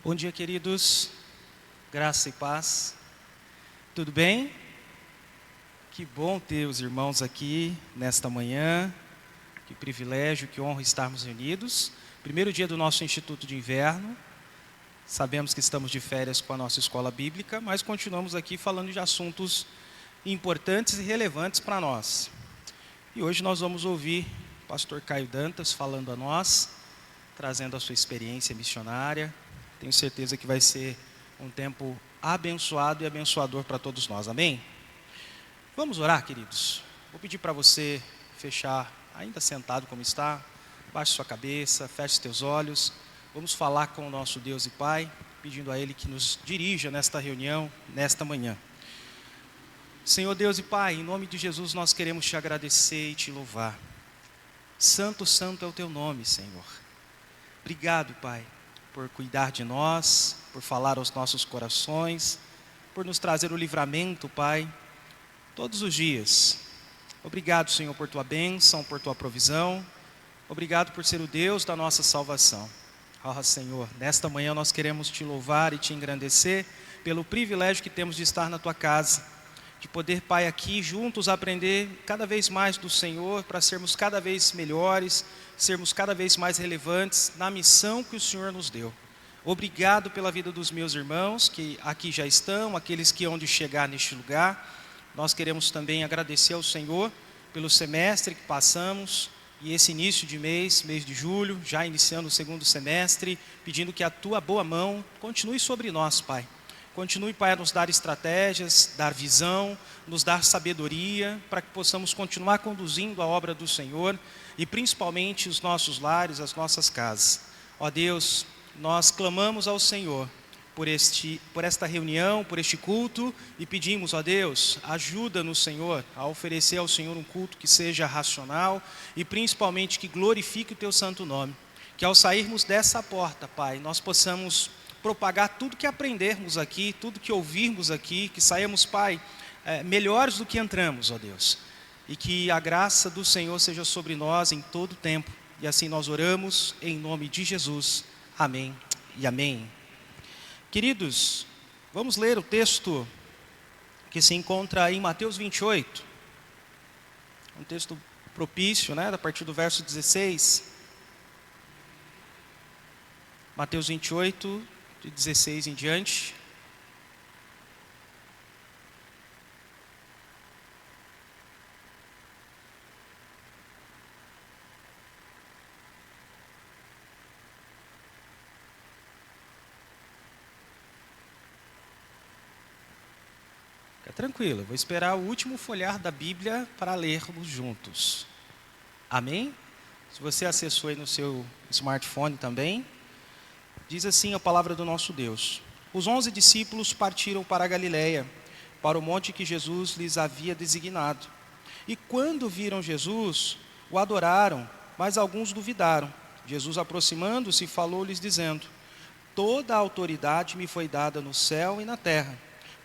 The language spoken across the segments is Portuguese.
Bom dia, queridos. Graça e paz. Tudo bem? Que bom ter os irmãos aqui nesta manhã. Que privilégio, que honra estarmos reunidos. Primeiro dia do nosso Instituto de Inverno. Sabemos que estamos de férias com a nossa escola bíblica, mas continuamos aqui falando de assuntos importantes e relevantes para nós. E hoje nós vamos ouvir o pastor Caio Dantas falando a nós, trazendo a sua experiência missionária. Tenho certeza que vai ser um tempo abençoado e abençoador para todos nós, amém? Vamos orar, queridos? Vou pedir para você fechar, ainda sentado como está, baixe sua cabeça, feche seus olhos. Vamos falar com o nosso Deus e Pai, pedindo a Ele que nos dirija nesta reunião, nesta manhã. Senhor Deus e Pai, em nome de Jesus nós queremos te agradecer e te louvar. Santo, santo é o teu nome, Senhor. Obrigado, Pai, por cuidar de nós, por falar aos nossos corações, por nos trazer o livramento, Pai, todos os dias. Obrigado, Senhor, por tua bênção, por tua provisão. Obrigado por ser o Deus da nossa salvação. Senhor, nesta manhã nós queremos te louvar e te engrandecer pelo privilégio que temos de estar na tua casa, de poder, Pai, aqui juntos aprender cada vez mais do Senhor, para sermos cada vez melhores, sermos cada vez mais relevantes na missão que o Senhor nos deu. Obrigado pela vida dos meus irmãos que aqui já estão, aqueles que hão de chegar neste lugar. Nós queremos também agradecer ao Senhor pelo semestre que passamos e esse início de mês de julho, já iniciando o segundo semestre, pedindo que a tua boa mão continue sobre nós, Pai. Continue, Pai, a nos dar estratégias, dar visão, nos dar sabedoria, para que possamos continuar conduzindo a obra do Senhor e principalmente os nossos lares, as nossas casas. Ó Deus, nós clamamos ao Senhor por esta reunião, por este culto e pedimos, ó Deus, ajuda-nos, Senhor, a oferecer ao Senhor um culto que seja racional e principalmente que glorifique o teu santo nome. Que ao sairmos dessa porta, Pai, nós possamos propagar tudo que aprendermos aqui, tudo que ouvirmos aqui, que saímos, Pai, melhores do que entramos, ó Deus. E que a graça do Senhor seja sobre nós em todo o tempo. E assim nós oramos em nome de Jesus. Amém e amém. Queridos, vamos ler o texto que se encontra em Mateus 28. Um texto propício, né, a partir do verso 16. Mateus 28, de 16 em diante. Fica tranquilo, eu vou esperar o último folhar da Bíblia para lermos juntos. Amém? Se você acessou aí no seu smartphone também, diz assim a palavra do nosso Deus. Os 11 discípulos partiram para a Galileia, para o monte que Jesus lhes havia designado. E quando viram Jesus, o adoraram, mas alguns duvidaram. Jesus, aproximando-se, falou-lhes dizendo: toda a autoridade me foi dada no céu e na terra.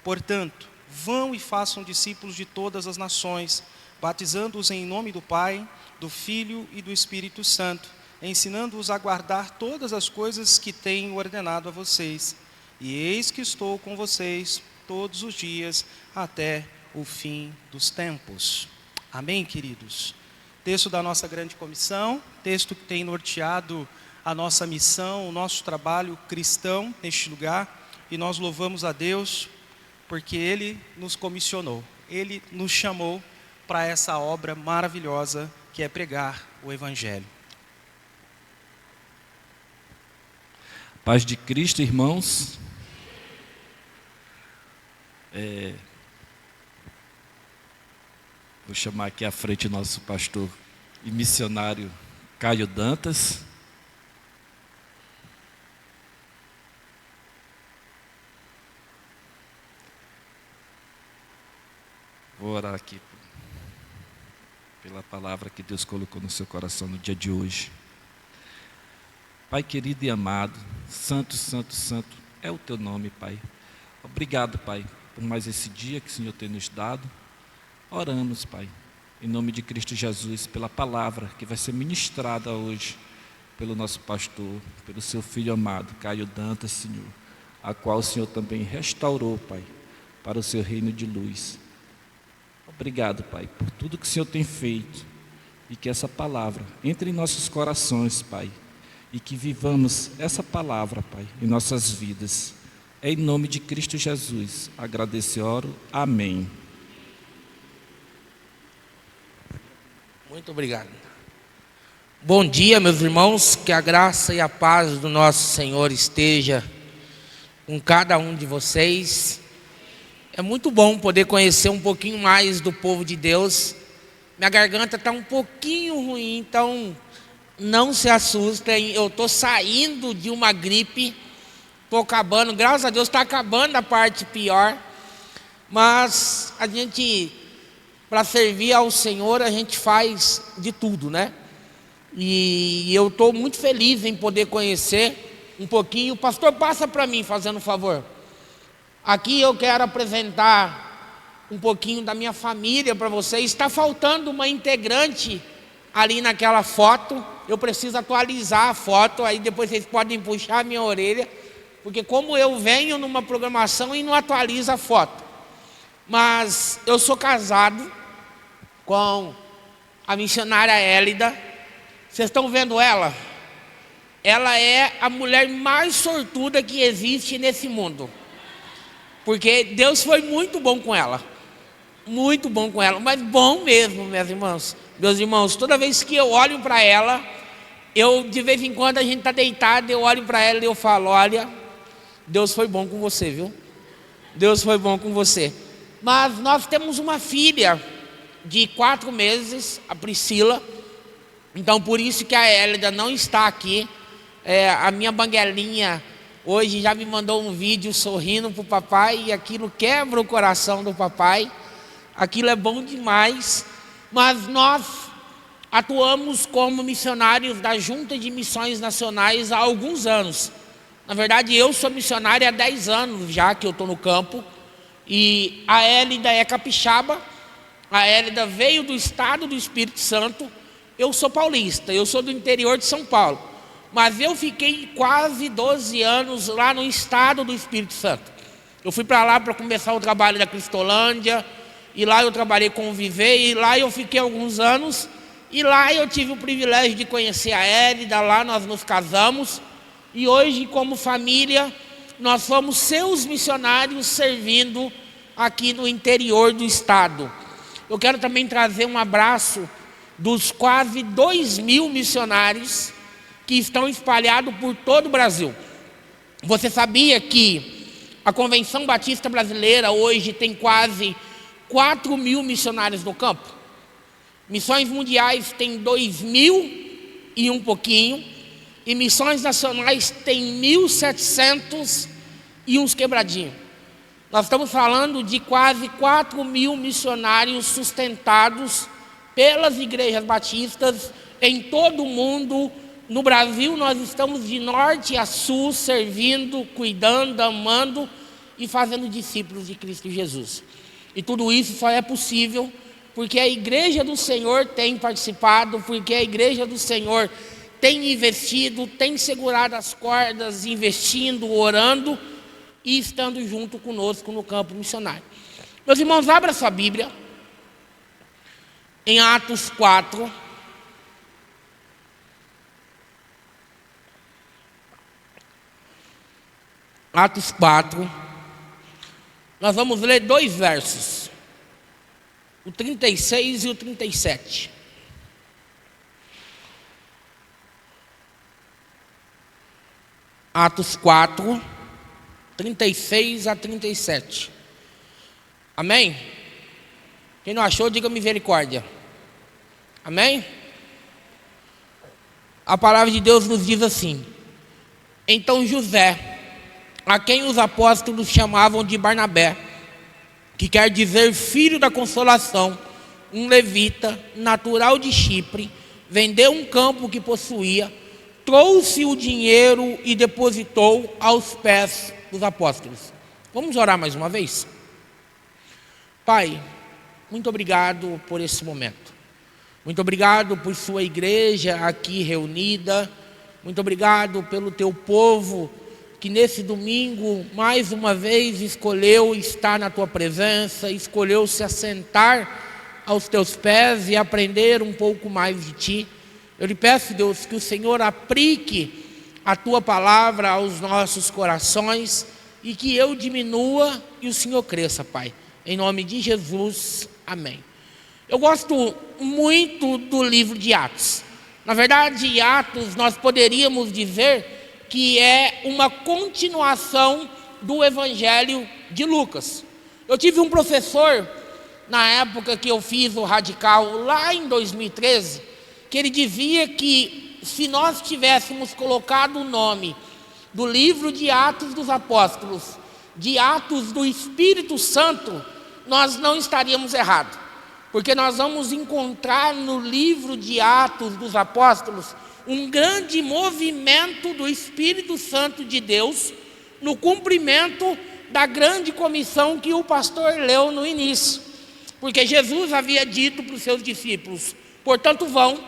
Portanto, vão e façam discípulos de todas as nações, batizando-os em nome do Pai, do Filho e do Espírito Santo, ensinando-os a guardar todas as coisas que tenho ordenado a vocês. E eis que estou com vocês todos os dias até o fim dos tempos. Amém, queridos? Texto da nossa grande comissão, texto que tem norteado a nossa missão, o nosso trabalho cristão neste lugar. E nós louvamos a Deus porque Ele nos comissionou, Ele nos chamou para essa obra maravilhosa que é pregar o Evangelho. Paz de Cristo, irmãos. Vou chamar aqui à frente o nosso pastor e missionário Caio Dantas. Vou orar aqui pela palavra que Deus colocou no seu coração no dia de hoje. Pai querido e amado, santo, santo, santo é o teu nome, Pai. Obrigado, Pai, por mais esse dia que o Senhor tem nos dado. Oramos, Pai, em nome de Cristo Jesus, pela palavra que vai ser ministrada hoje pelo nosso pastor, pelo seu filho amado, Caio Dantas, Senhor, a qual o Senhor também restaurou, Pai, para o seu reino de luz. Obrigado, Pai, por tudo que o Senhor tem feito, e que essa palavra entre em nossos corações, Pai, e que vivamos essa palavra, Pai, em nossas vidas. Em nome de Cristo Jesus, agradeço e oro. Amém. Muito obrigado. Bom dia, meus irmãos, que a graça e a paz do nosso Senhor esteja com cada um de vocês. É muito bom poder conhecer um pouquinho mais do povo de Deus. Minha garganta está um pouquinho ruim, então não se assustem. Eu estou saindo de uma gripe, estou acabando, graças a Deus está acabando a parte pior. Mas a gente, para servir ao Senhor, a gente faz de tudo, né? E eu estou muito feliz em poder conhecer um pouquinho. Pastor, passa para mim, fazendo um favor. Aqui eu quero apresentar um pouquinho da minha família para vocês. Está faltando uma integrante ali naquela foto. Eu preciso atualizar a foto, aí depois vocês podem puxar a minha orelha, porque como eu venho numa programação e não atualizo a foto. Mas eu sou casado com a missionária Hélida. Vocês estão vendo ela? Ela é a mulher mais sortuda que existe nesse mundo. Porque Deus foi muito bom com ela. Muito bom com ela. Mas bom mesmo, meus irmãos. Meus irmãos, toda vez que eu olho para ela, de vez em quando a gente está deitado, eu olho para ela e eu falo: olha, Deus foi bom com você, viu? Deus foi bom com você. Mas nós temos uma filha de 4 meses, a Priscila. Então por isso que a Hélida não está aqui. A minha banguelinha hoje já me mandou um vídeo sorrindo para o papai, e aquilo quebra o coração do papai. Aquilo é bom demais. Mas nós atuamos como missionários da Junta de Missões Nacionais há alguns anos. Na verdade, eu sou missionário há 10 anos já que eu estou no campo. E a Hélida é capixaba. A Hélida veio do estado do Espírito Santo. Eu sou paulista, eu sou do interior de São Paulo. Mas eu fiquei quase 12 anos lá no estado do Espírito Santo. Eu fui para lá para começar o trabalho da Cristolândia. E lá eu trabalhei com o Viver. E lá eu fiquei alguns anos. E lá eu tive o privilégio de conhecer a Hélida. Lá nós nos casamos. E hoje, como família, nós somos seus missionários servindo aqui no interior do estado. Eu quero também trazer um abraço dos quase 2.000 missionários que estão espalhados por todo o Brasil. Você sabia que a Convenção Batista Brasileira hoje tem quase 4.000 missionários no campo? Missões Mundiais tem 2.000 e um pouquinho, e Missões Nacionais tem 1.700 e uns quebradinhos. Nós estamos falando de quase 4.000 missionários sustentados pelas igrejas batistas em todo o mundo. No Brasil nós estamos de norte a sul servindo, cuidando, amando e fazendo discípulos de Cristo Jesus. E tudo isso só é possível porque a igreja do Senhor tem participado, porque a igreja do Senhor tem investido, tem segurado as cordas, investindo, orando e estando junto conosco no campo missionário. Meus irmãos, abra sua Bíblia em Atos 4. Atos 4. Nós vamos ler 2 versos, o 36 e o 37. Atos 4, 36 a 37. Amém? Quem não achou, diga misericórdia. Amém? A palavra de Deus nos diz assim: então José, a quem os apóstolos chamavam de Barnabé, que quer dizer filho da consolação, um levita, natural de Chipre, vendeu um campo que possuía, trouxe o dinheiro e depositou aos pés dos apóstolos. Vamos orar mais uma vez? Pai, muito obrigado por esse momento. Muito obrigado por sua igreja aqui reunida. Muito obrigado pelo teu povo que nesse domingo, mais uma vez, escolheu estar na tua presença, escolheu se assentar aos teus pés e aprender um pouco mais de ti. Eu lhe peço, Deus, que o Senhor aplique a tua palavra aos nossos corações e que eu diminua e o Senhor cresça, Pai. Em nome de Jesus, amém. Eu gosto muito do livro de Atos. Na verdade, Atos, nós poderíamos dizer que é uma continuação do Evangelho de Lucas. Eu tive um professor, na época que eu fiz o Radical, lá em 2013, que ele dizia que se nós tivéssemos colocado o nome do livro de Atos dos Apóstolos, de Atos do Espírito Santo, nós não estaríamos errados. Porque nós vamos encontrar no livro de Atos dos Apóstolos um grande movimento do Espírito Santo de Deus no cumprimento da grande comissão que o pastor leu no início. Porque Jesus havia dito para os seus discípulos: portanto vão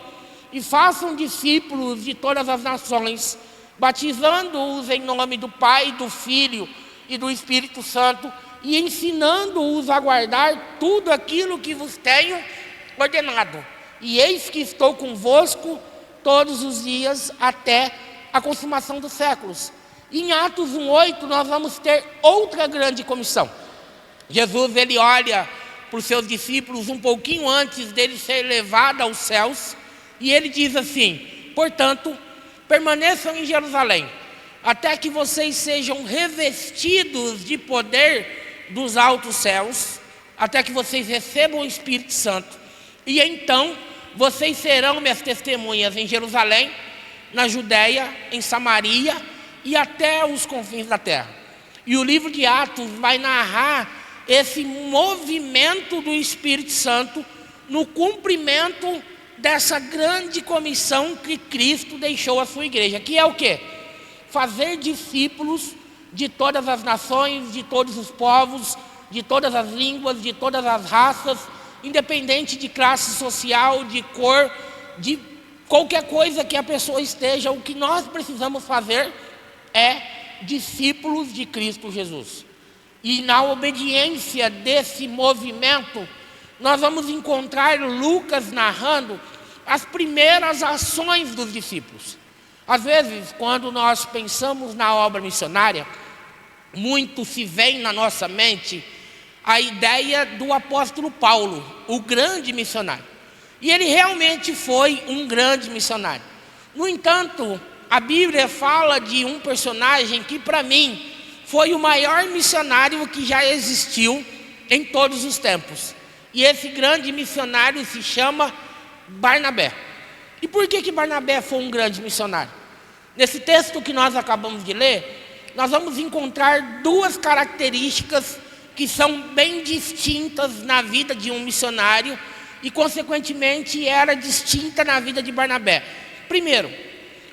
e façam discípulos de todas as nações, batizando-os em nome do Pai, do Filho e do Espírito Santo, e ensinando-os a guardar tudo aquilo que vos tenho ordenado. E eis que estou convosco todos os dias até a consumação dos séculos. E em Atos 1:8 nós vamos ter outra grande comissão. Jesus, ele olha para os seus discípulos um pouquinho antes dele ser levado aos céus, e ele diz assim: portanto, permaneçam em Jerusalém, até que vocês sejam revestidos de poder dos altos céus, até que vocês recebam o Espírito Santo, e então vocês serão minhas testemunhas em Jerusalém, na Judéia, em Samaria e até os confins da terra. E o livro de Atos vai narrar esse movimento do Espírito Santo no cumprimento dessa grande comissão que Cristo deixou à sua igreja, que é o quê? Fazer discípulos de todas as nações, de todos os povos, de todas as línguas, de todas as raças, independente de classe social, de cor, de qualquer coisa que a pessoa esteja. O que nós precisamos fazer é discípulos de Cristo Jesus. E na obediência desse movimento, nós vamos encontrar Lucas narrando as primeiras ações dos discípulos. Às vezes, quando nós pensamos na obra missionária, muito se vem na nossa mente a ideia do apóstolo Paulo, o grande missionário. E ele realmente foi um grande missionário. No entanto, a Bíblia fala de um personagem que, para mim, foi o maior missionário que já existiu em todos os tempos. E esse grande missionário se chama Barnabé. E por que Barnabé foi um grande missionário? Nesse texto que nós acabamos de ler, nós vamos encontrar duas características que são bem distintas na vida de um missionário e, consequentemente, era distinta na vida de Barnabé. Primeiro,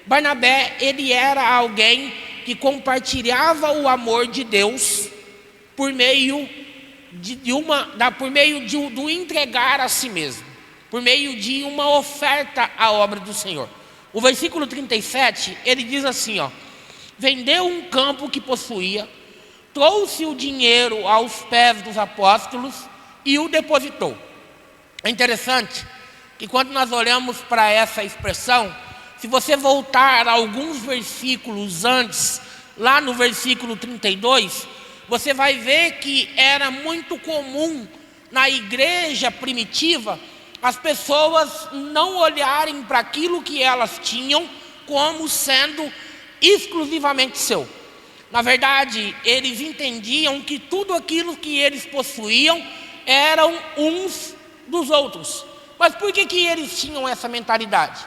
Barnabé, ele era alguém que compartilhava o amor de Deus por meio do entregar a si mesmo, por meio de uma oferta à obra do Senhor. O versículo 37, ele diz assim, vendeu um campo que possuía, trouxe o dinheiro aos pés dos apóstolos e o depositou. É interessante que quando nós olhamos para essa expressão, se você voltar alguns versículos antes, lá no versículo 32, você vai ver que era muito comum na igreja primitiva as pessoas não olharem para aquilo que elas tinham como sendo exclusivamente seu. Na verdade, eles entendiam que tudo aquilo que eles possuíam eram uns dos outros. Mas por que eles tinham essa mentalidade?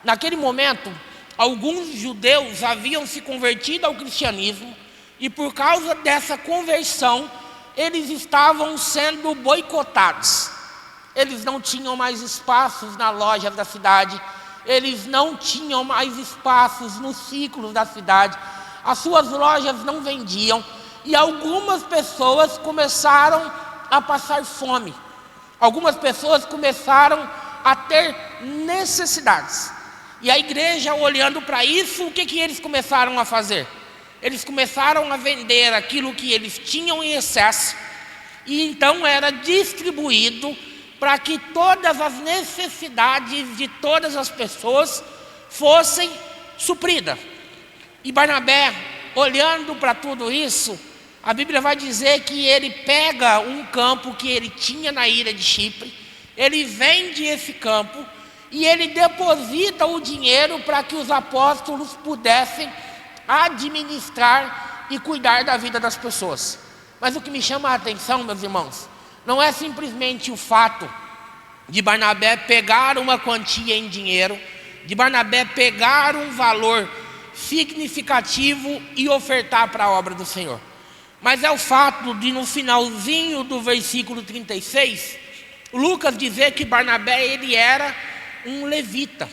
Naquele momento, alguns judeus haviam se convertido ao cristianismo e por causa dessa conversão, eles estavam sendo boicotados. Eles não tinham mais espaços na loja da cidade, eles não tinham mais espaços nos ciclos da cidade, as suas lojas não vendiam e algumas pessoas começaram a passar fome, algumas pessoas começaram a ter necessidades. E a igreja, olhando para isso, o que eles começaram a fazer? Eles começaram a vender aquilo que eles tinham em excesso, e então era distribuído para que todas as necessidades de todas as pessoas fossem supridas. E Barnabé, olhando para tudo isso, a Bíblia vai dizer que ele pega um campo que ele tinha na ilha de Chipre, ele vende esse campo e ele deposita o dinheiro para que os apóstolos pudessem administrar e cuidar da vida das pessoas. Mas o que me chama a atenção, meus irmãos, não é simplesmente o fato de Barnabé pegar uma quantia em dinheiro, de Barnabé pegar um valor significativo e ofertar para a obra do Senhor, mas é o fato de, no finalzinho do versículo 36, Lucas dizer que Barnabé ele era um levita.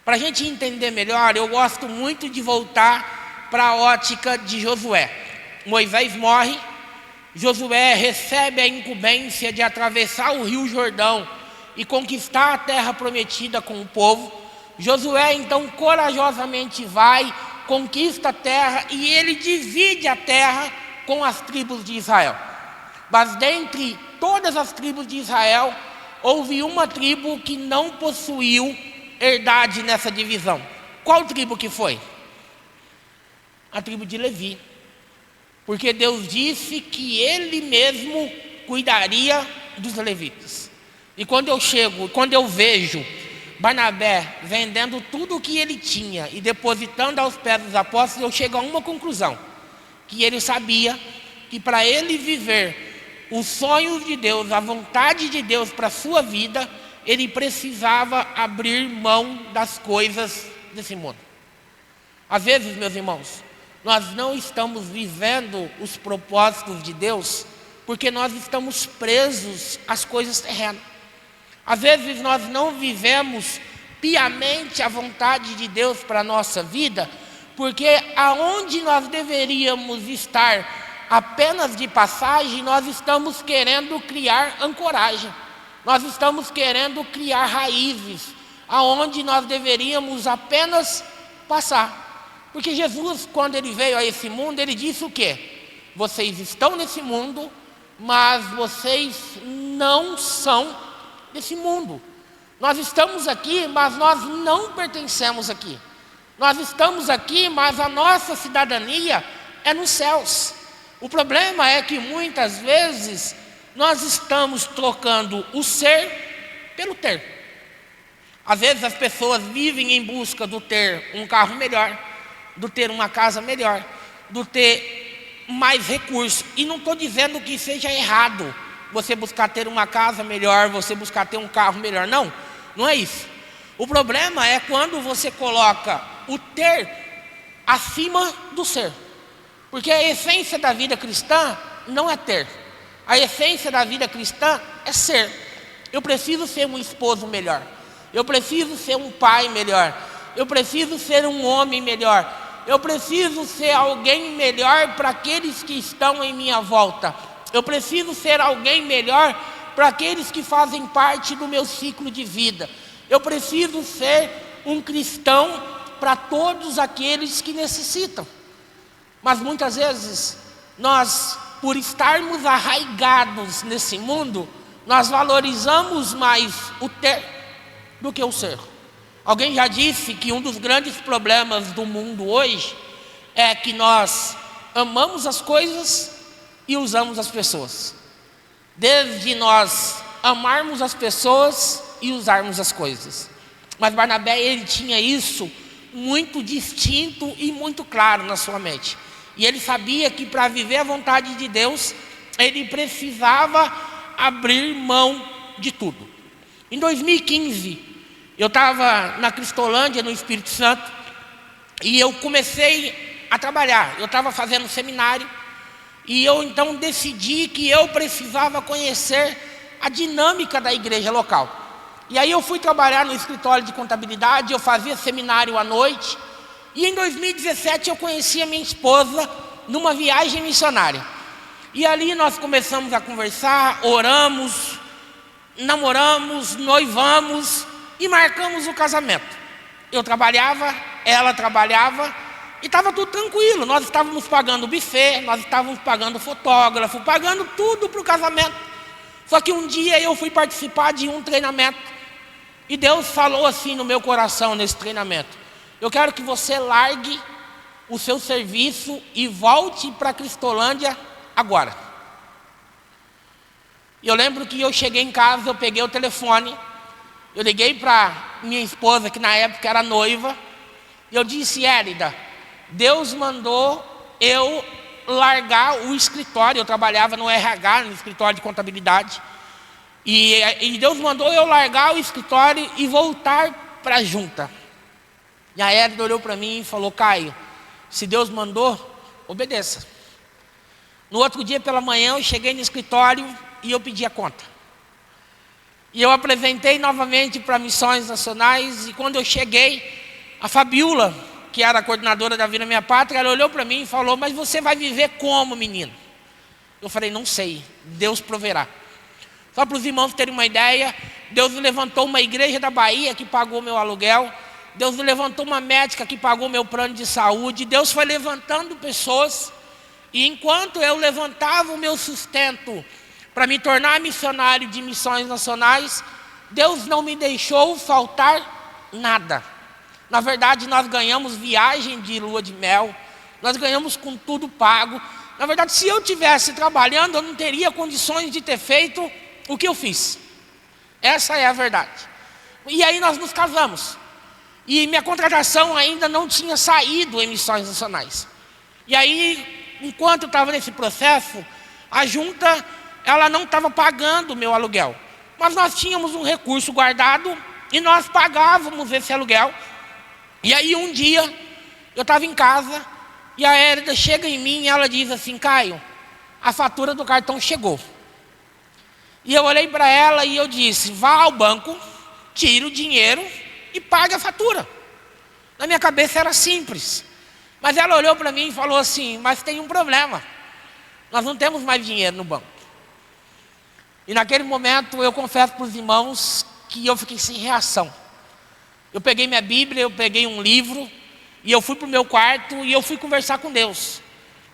Para a gente entender melhor, eu gosto muito de voltar para a ótica de Josué. Moisés morre, Josué recebe a incumbência de atravessar o rio Jordão e conquistar a terra prometida com o povo. Josué então corajosamente vai, conquista a terra e ele divide a terra com as tribos de Israel. Mas dentre todas as tribos de Israel, houve uma tribo que não possuiu herdade nessa divisão. Qual tribo que foi? A tribo de Levi. Porque Deus disse que Ele mesmo cuidaria dos levitas. E quando eu vejo Barnabé vendendo tudo o que ele tinha e depositando aos pés dos apóstolos, eu chego a uma conclusão: que ele sabia que para ele viver os sonhos de Deus, a vontade de Deus para a sua vida, ele precisava abrir mão das coisas desse mundo. Às vezes, meus irmãos, nós não estamos vivendo os propósitos de Deus porque nós estamos presos às coisas terrenas. Às vezes nós não vivemos piamente a vontade de Deus para a nossa vida, porque aonde nós deveríamos estar apenas de passagem, nós estamos querendo criar ancoragem, nós estamos querendo criar raízes, aonde nós deveríamos apenas passar. Porque Jesus, quando ele veio a esse mundo, ele disse o quê? Vocês estão nesse mundo, mas vocês não são desse mundo. Nós estamos aqui, mas nós não pertencemos aqui. Nós estamos aqui, mas a nossa cidadania é nos céus. O problema é que muitas vezes nós estamos trocando o ser pelo ter. Às vezes as pessoas vivem em busca do ter um carro melhor, do ter uma casa melhor, do ter mais recursos. E não estou dizendo que seja errado você buscar ter uma casa melhor, você buscar ter um carro melhor. Não, não é isso. O problema é quando você coloca o ter acima do ser. Porque a essência da vida cristã não é ter. A essência da vida cristã é ser. Eu preciso ser um esposo melhor. Eu preciso ser um pai melhor. Eu preciso ser um homem melhor. Eu preciso ser alguém melhor para aqueles que estão em minha volta. Eu preciso ser alguém melhor para aqueles que fazem parte do meu ciclo de vida. Eu preciso ser um cristão para todos aqueles que necessitam. Mas muitas vezes, nós, por estarmos arraigados nesse mundo, nós valorizamos mais o ter do que o ser. Alguém já disse que um dos grandes problemas do mundo hoje é que nós amamos as coisas e usamos as pessoas. Desde nós amarmos as pessoas e usarmos as coisas. Mas Barnabé, ele tinha isso muito distinto e muito claro na sua mente. E ele sabia que para viver a vontade de Deus, ele precisava abrir mão de tudo. Em 2015, eu estava na Cristolândia, no Espírito Santo, e eu comecei a trabalhar. Eu estava fazendo seminário, e eu então decidi que eu precisava conhecer a dinâmica da igreja local. E aí eu fui trabalhar no escritório de contabilidade, eu fazia seminário à noite, e em 2017 eu conheci a minha esposa numa viagem missionária. E ali nós começamos a conversar, oramos, namoramos, noivamos e marcamos o casamento. eu trabalhava, ela trabalhava, e estava tudo tranquilo. Nós estávamos pagando o buffet, nós estávamos pagando o fotógrafo, pagando tudo para o casamento. Só que um dia eu fui participar de um treinamento, e Deus falou assim no meu coração nesse treinamento: eu quero que você largue o seu serviço e volte para Cristolândia agora. E eu lembro que eu cheguei em casa, eu peguei o telefone, eu liguei para minha esposa, que na época era noiva, e eu disse: Érida, Deus mandou eu largar o escritório. Eu trabalhava no RH, no escritório de contabilidade, e Deus mandou eu largar o escritório e voltar para a junta. E a Érida olhou para mim e falou: Caio, se Deus mandou, obedeça. No outro dia pela manhã eu cheguei no escritório e eu pedi a conta. E eu apresentei novamente para Missões Nacionais, e quando eu cheguei, a Fabiola, que era a coordenadora da Vila Minha Pátria, ela olhou para mim e falou: mas você vai viver como, menino? Eu falei: não sei, Deus proverá. Só para os irmãos terem uma ideia, Deus levantou uma igreja da Bahia que pagou meu aluguel, Deus levantou uma médica que pagou meu plano de saúde, Deus foi levantando pessoas, e enquanto eu levantava o meu sustento para me tornar missionário de Missões Nacionais, Deus não me deixou faltar nada. Na verdade, nós ganhamos viagem de lua de mel, nós ganhamos com tudo pago. Na verdade, se eu estivesse trabalhando, eu não teria condições de ter feito o que eu fiz. Essa é a verdade. E aí nós nos casamos. E minha contratação ainda não tinha saído em Missões Nacionais. E aí, enquanto eu estava nesse processo, a junta, ela não estava pagando o meu aluguel. Mas nós tínhamos um recurso guardado e nós pagávamos esse aluguel. E aí um dia, eu estava em casa e a Érida chega em mim e ela diz assim: Caio, a fatura do cartão chegou. E eu olhei para ela e eu disse: vá ao banco, tire o dinheiro e pague a fatura. Na minha cabeça era simples. Mas ela olhou para mim e falou assim: mas tem um problema, nós não temos mais dinheiro no banco. E naquele momento eu confesso para os irmãos que eu fiquei sem reação. Eu peguei minha Bíblia, eu peguei um livro, e eu fui para o meu quarto e eu fui conversar com Deus.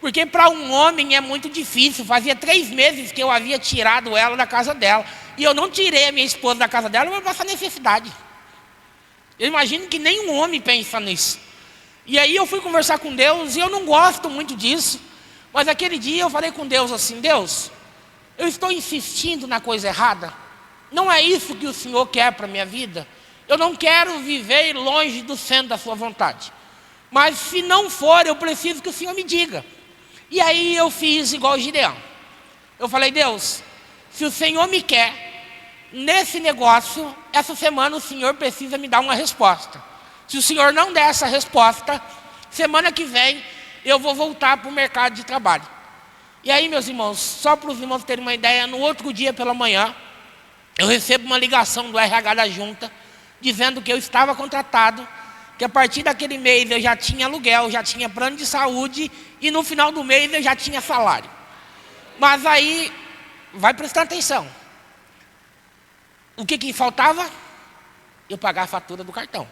Porque para um homem é muito difícil. Fazia 3 meses que eu havia tirado ela da casa dela, e eu não tirei a minha esposa da casa dela para passar necessidade. Eu imagino que nenhum homem pensa nisso. E aí eu fui conversar com Deus, e eu não gosto muito disso, mas aquele dia eu falei com Deus assim: Deus, eu estou insistindo na coisa errada? Não é isso que o Senhor quer para a minha vida? Eu não quero viver longe do centro da sua vontade. Mas se não for, eu preciso que o Senhor me diga. E aí eu fiz igual o Gideão. Eu falei: Deus, se o Senhor me quer nesse negócio, essa semana o Senhor precisa me dar uma resposta. Se o Senhor não der essa resposta, semana que vem eu vou voltar para o mercado de trabalho. E aí, meus irmãos, só para os irmãos terem uma ideia, no outro dia pela manhã, eu recebo uma ligação do RH da junta, dizendo que eu estava contratado, que a partir daquele mês eu já tinha aluguel, já tinha plano de saúde, e no final do mês eu já tinha salário. Mas aí, vai prestando atenção. O que faltava? Eu pagar a fatura do cartão.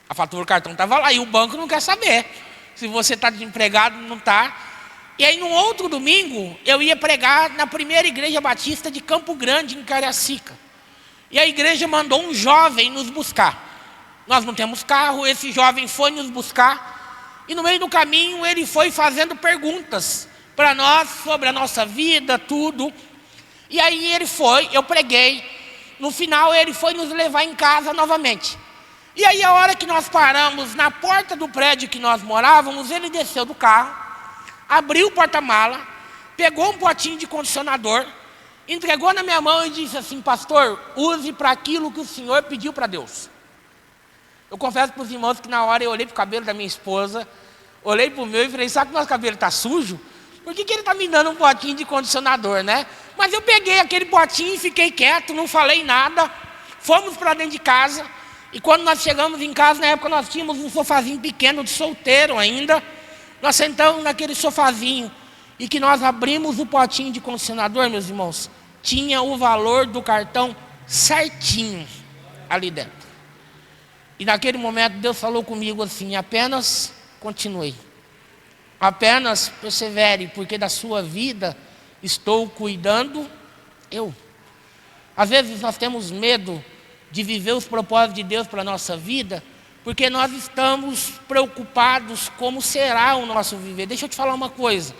A fatura do cartão estava lá, e o banco não quer saber se você está desempregado, não está. E aí, no outro domingo, eu ia pregar na primeira igreja batista de Campo Grande, em Cariacica. E a igreja mandou um jovem nos buscar. Nós não temos carro, esse jovem foi nos buscar. E no meio do caminho ele foi fazendo perguntas para nós sobre a nossa vida, tudo. E aí ele foi, eu preguei. No final ele foi nos levar em casa novamente. E aí a hora que nós paramos na porta do prédio que nós morávamos, ele desceu do carro, abriu o porta-mala, pegou um potinho de condicionador, entregou na minha mão e disse assim: pastor, use para aquilo que o Senhor pediu para Deus. Eu confesso para os irmãos que na hora eu olhei para o cabelo da minha esposa, olhei para o meu e falei: sabe que nosso cabelo está sujo? Por que ele está me dando um potinho de condicionador, né? Mas eu peguei aquele potinho e fiquei quieto, não falei nada. Fomos para dentro de casa, e quando nós chegamos em casa, na época nós tínhamos um sofazinho pequeno de solteiro ainda. Nós sentamos naquele sofazinho, e que nós abrimos o potinho de condicionador, meus irmãos, tinha o valor do cartão certinho ali dentro. E naquele momento Deus falou comigo assim: apenas continue, apenas persevere, porque da sua vida estou cuidando eu. Às vezes nós temos medo de viver os propósitos de Deus para a nossa vida, porque nós estamos preocupados como será o nosso viver. Deixa eu te falar uma coisa: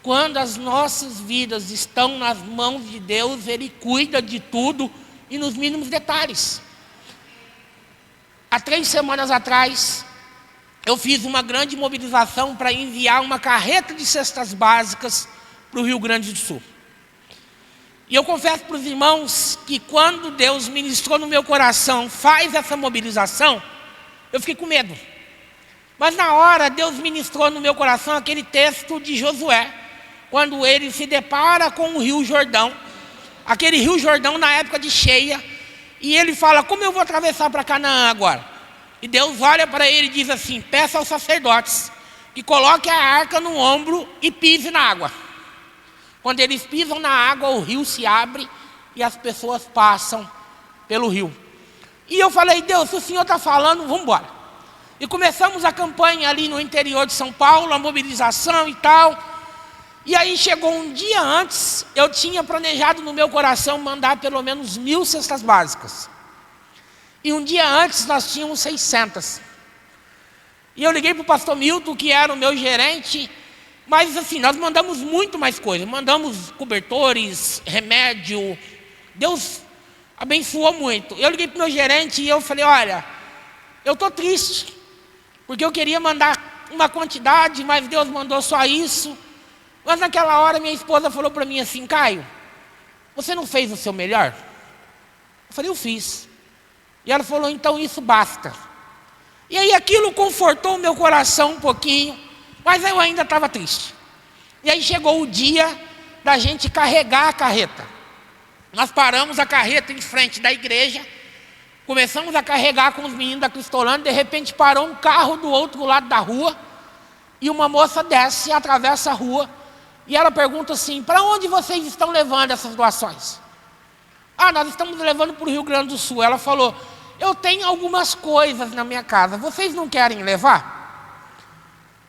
quando as nossas vidas estão nas mãos de Deus, Ele cuida de tudo e nos mínimos detalhes. Há 3 semanas atrás, eu fiz uma grande mobilização para enviar uma carreta de cestas básicas para o Rio Grande do Sul. E eu confesso para os irmãos que quando Deus ministrou no meu coração, faz essa mobilização, eu fiquei com medo. Mas na hora, Deus ministrou no meu coração aquele texto de Josué, quando ele se depara com o Rio Jordão, aquele Rio Jordão na época de cheia, e ele fala: como eu vou atravessar para Canaã agora? E Deus olha para ele e diz assim: peça aos sacerdotes que coloquem a arca no ombro e pise na água. Quando eles pisam na água, o rio se abre e as pessoas passam pelo rio. E eu falei: Deus, se o Senhor está falando, vamos embora. E começamos a campanha ali no interior de São Paulo, a mobilização e tal. E aí chegou um dia antes, eu tinha planejado no meu coração mandar pelo menos 1000 cestas básicas. E um dia antes nós tínhamos 600. E eu liguei para o pastor Milton, que era o meu gerente, mas assim, nós mandamos muito mais coisas. Mandamos cobertores, remédio. Deus abençoou muito. Eu liguei para o meu gerente e eu falei: olha, eu estou triste, porque eu queria mandar uma quantidade, mas Deus mandou só isso. Mas naquela hora minha esposa falou para mim assim: Caio, você não fez o seu melhor? Eu falei: eu fiz. E ela falou: então isso basta. E aí aquilo confortou o meu coração um pouquinho, mas eu ainda estava triste. E aí chegou o dia da gente carregar a carreta. Nós paramos a carreta em frente da igreja, começamos a carregar com os meninos da Cristolândia. De repente parou um carro do outro lado da rua, e uma moça desce e atravessa a rua, e ela pergunta assim: para onde vocês estão levando essas doações? Ah, nós estamos levando para o Rio Grande do Sul. Ela falou: eu tenho algumas coisas na minha casa, vocês não querem levar?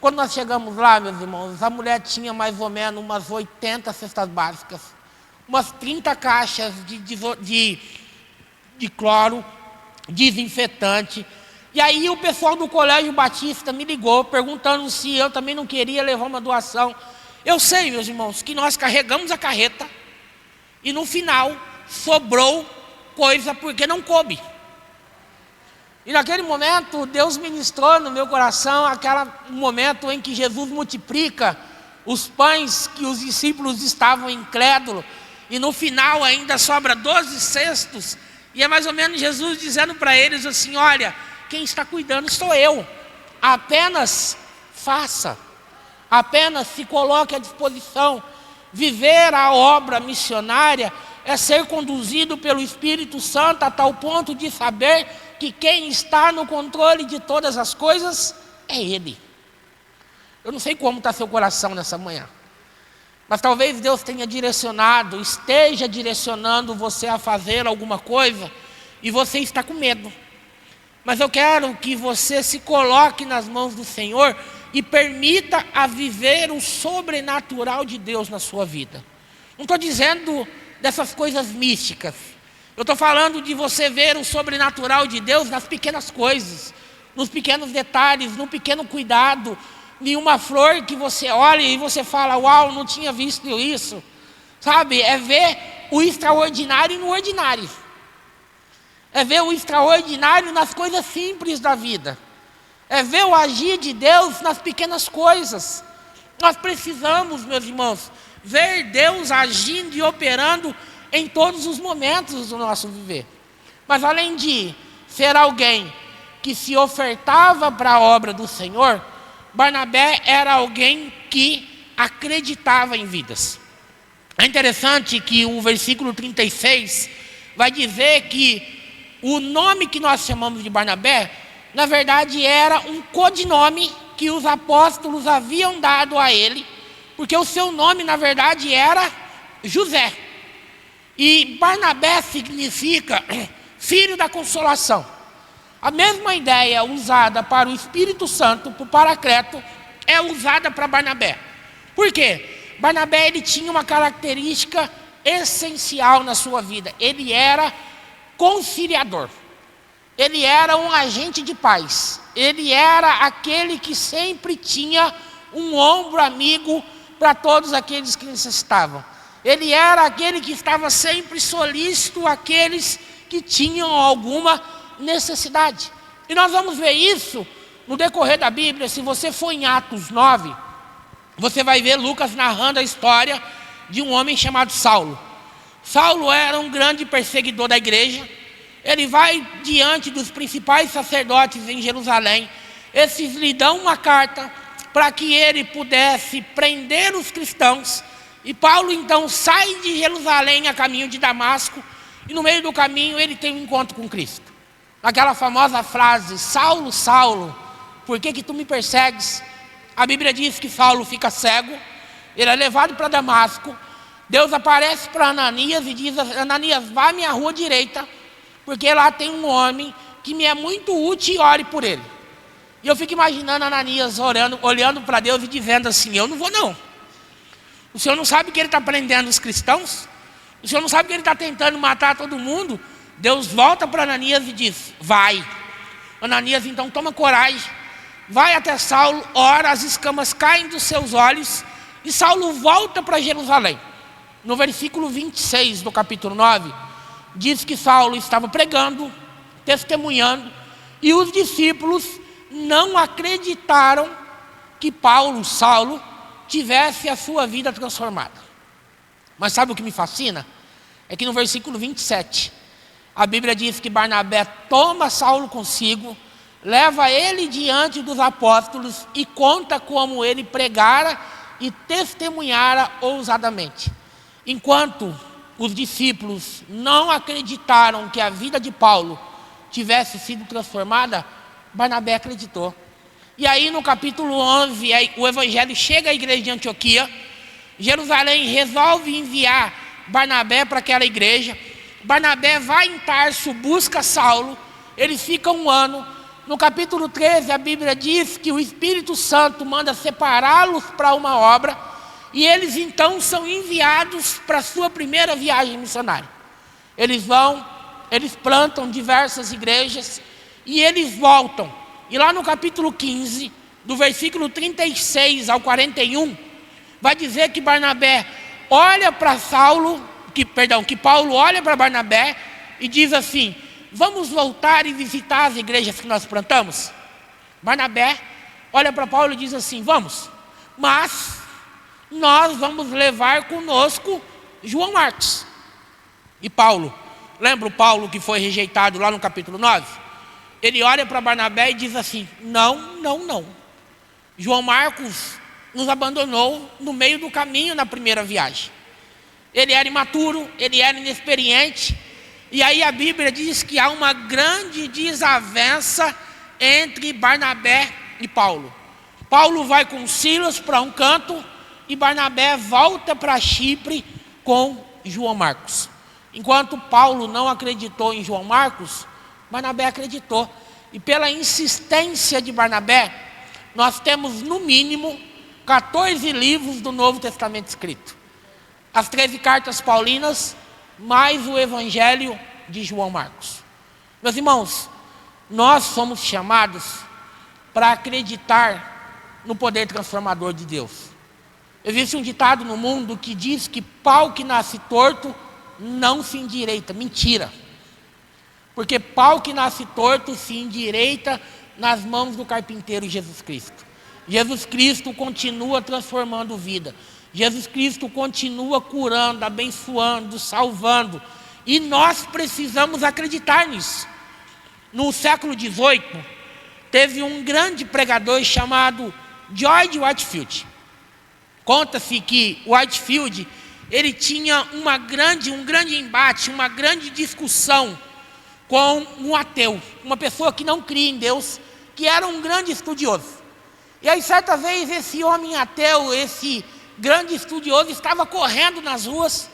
Quando nós chegamos lá, meus irmãos, a mulher tinha mais ou menos umas 80 cestas básicas, umas 30 caixas de cloro, desinfetante. E aí o pessoal do Colégio Batista me ligou, perguntando se eu também não queria levar uma doação. Eu sei, meus irmãos, que nós carregamos a carreta e no final sobrou coisa porque não coube. E naquele momento Deus ministrou no meu coração aquele momento em que Jesus multiplica os pães que os discípulos estavam incrédulos, e no final ainda sobra 12 cestos, e é mais ou menos Jesus dizendo para eles assim: olha, quem está cuidando sou eu, apenas faça, apenas se coloque à disposição. Viver a obra missionária é ser conduzido pelo Espírito Santo a tal ponto de saber que quem está no controle de todas as coisas é Ele. Eu não sei como está seu coração nessa manhã, mas talvez Deus tenha direcionado, esteja direcionando você a fazer alguma coisa, e você está com medo. Mas eu quero que você se coloque nas mãos do Senhor e permita a viver o sobrenatural de Deus na sua vida. Não estou dizendo dessas coisas místicas. Eu estou falando de você ver o sobrenatural de Deus nas pequenas coisas, nos pequenos detalhes, no pequeno cuidado, em uma flor que você olha e você fala: uau, não tinha visto isso. Sabe, é ver o extraordinário no ordinário. É ver o extraordinário nas coisas simples da vida. É ver o agir de Deus nas pequenas coisas. Nós precisamos, meus irmãos, ver Deus agindo e operando em todos os momentos do nosso viver. Mas além de ser alguém que se ofertava para a obra do Senhor, Barnabé era alguém que acreditava em vidas. É interessante que o versículo 36 vai dizer que o nome que nós chamamos de Barnabé, na verdade era um codinome que os apóstolos haviam dado a ele, porque o seu nome na verdade era José. E Barnabé significa filho da consolação. A mesma ideia usada para o Espírito Santo, para o Paracleto, é usada para Barnabé. Por quê? Barnabé, ele tinha uma característica essencial na sua vida. Ele era conciliador. Ele era um agente de paz. Ele era aquele que sempre tinha um ombro amigo para todos aqueles que necessitavam. Ele era aquele que estava sempre solícito àqueles que tinham alguma necessidade. E nós vamos ver isso no decorrer da Bíblia. Se você for em Atos 9, você vai ver Lucas narrando a história de um homem chamado Saulo. Saulo era um grande perseguidor da igreja. Ele vai diante dos principais sacerdotes em Jerusalém. Esses lhe dão uma carta para que ele pudesse prender os cristãos. E Paulo então sai de Jerusalém a caminho de Damasco. E no meio do caminho ele tem um encontro com Cristo. Aquela famosa frase: Saulo, Saulo, por que tu me persegues? A Bíblia diz que Saulo fica cego. Ele é levado para Damasco. Deus aparece para Ananias e diz: Ananias, vá à minha rua direita, porque lá tem um homem que me é muito útil e ore por ele. E eu fico imaginando Ananias olhando para Deus e dizendo assim: eu não vou não. O senhor não sabe que ele está prendendo os cristãos? O senhor não sabe que ele está tentando matar todo mundo? Deus volta para Ananias e diz: vai. Ananias então toma coragem, vai até Saulo, ora, as escamas caem dos seus olhos, e Saulo volta para Jerusalém. No versículo 26 do capítulo 9, diz que Saulo estava pregando, testemunhando, e os discípulos não acreditaram que Saulo, tivesse a sua vida transformada. Mas sabe o que me fascina? É que no versículo 27, a Bíblia diz que Barnabé toma Saulo consigo, leva ele diante dos apóstolos e conta como ele pregara e testemunhara ousadamente. Enquanto os discípulos não acreditaram que a vida de Paulo tivesse sido transformada, Barnabé acreditou. E aí no capítulo 11, o evangelho chega à igreja de Antioquia. Jerusalém resolve enviar Barnabé para aquela igreja. Barnabé vai em Tarso, busca Saulo. Eles ficam um ano. No capítulo 13, a Bíblia diz que o Espírito Santo manda separá-los para uma obra. E eles então são enviados para a sua primeira viagem missionária. Eles vão, eles plantam diversas igrejas e eles voltam. E lá no capítulo 15, do versículo 36 ao 41, vai dizer que Barnabé olha para que Paulo olha para Barnabé e diz assim: vamos voltar e visitar as igrejas que nós plantamos? Barnabé olha para Paulo e diz assim: vamos, mas nós vamos levar conosco João Marcos. E Paulo, lembra o Paulo que foi rejeitado lá no capítulo 9? Ele olha para Barnabé e diz assim: não. João Marcos nos abandonou no meio do caminho na primeira viagem. Ele era imaturo, ele era inexperiente. E aí a Bíblia diz que há uma grande desavença entre Barnabé e Paulo. Paulo vai com Silas para um canto e Barnabé volta para Chipre com João Marcos. Enquanto Paulo não acreditou em João Marcos, Barnabé acreditou. E pela insistência de Barnabé, nós temos no mínimo 14 livros do Novo Testamento escrito. As 13 cartas paulinas, mais o Evangelho de João Marcos. Meus irmãos, nós somos chamados para acreditar no poder transformador de Deus. Existe um ditado no mundo que diz que pau que nasce torto não se endireita. Mentira. Porque pau que nasce torto se endireita nas mãos do carpinteiro Jesus Cristo. Jesus Cristo continua transformando vida. Jesus Cristo continua curando, abençoando, salvando. E nós precisamos acreditar nisso. No século XVIII, teve um grande pregador chamado George Whitefield. Conta-se que Whitefield, ele tinha um grande embate, uma grande discussão com um ateu, uma pessoa que não cria em Deus, que era um grande estudioso. E aí certa vez esse homem ateu, esse grande estudioso, estava correndo nas ruas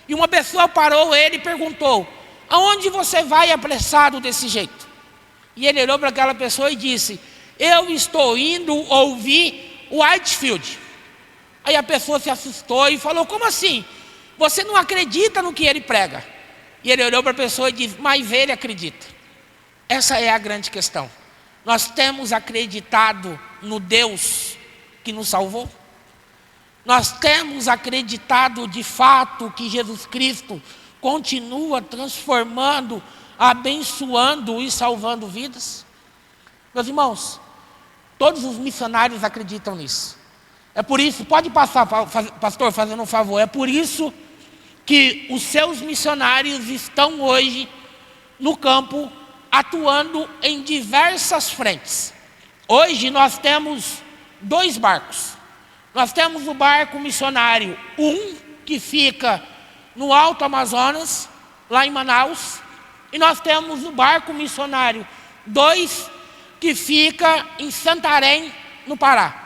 e uma pessoa parou ele e perguntou: aonde você vai apressado desse jeito? E ele olhou para aquela pessoa e disse: eu estou indo ouvir o Whitefield. Aí a pessoa se assustou e falou: como assim? Você não acredita no que ele prega? E ele olhou para a pessoa e disse: mas ele acredita. Essa é a grande questão. Nós temos acreditado no Deus que nos salvou? Nós temos acreditado de fato que Jesus Cristo continua transformando, abençoando e salvando vidas? Meus irmãos, todos os missionários acreditam nisso. É por isso, pode passar, pastor, fazendo um favor, é por isso que os seus missionários estão hoje no campo, atuando em diversas frentes. Hoje nós temos 2 barcos. Nós temos o barco missionário, que fica no Alto Amazonas, lá em Manaus, e nós temos o barco missionário 2, que fica em Santarém, no Pará.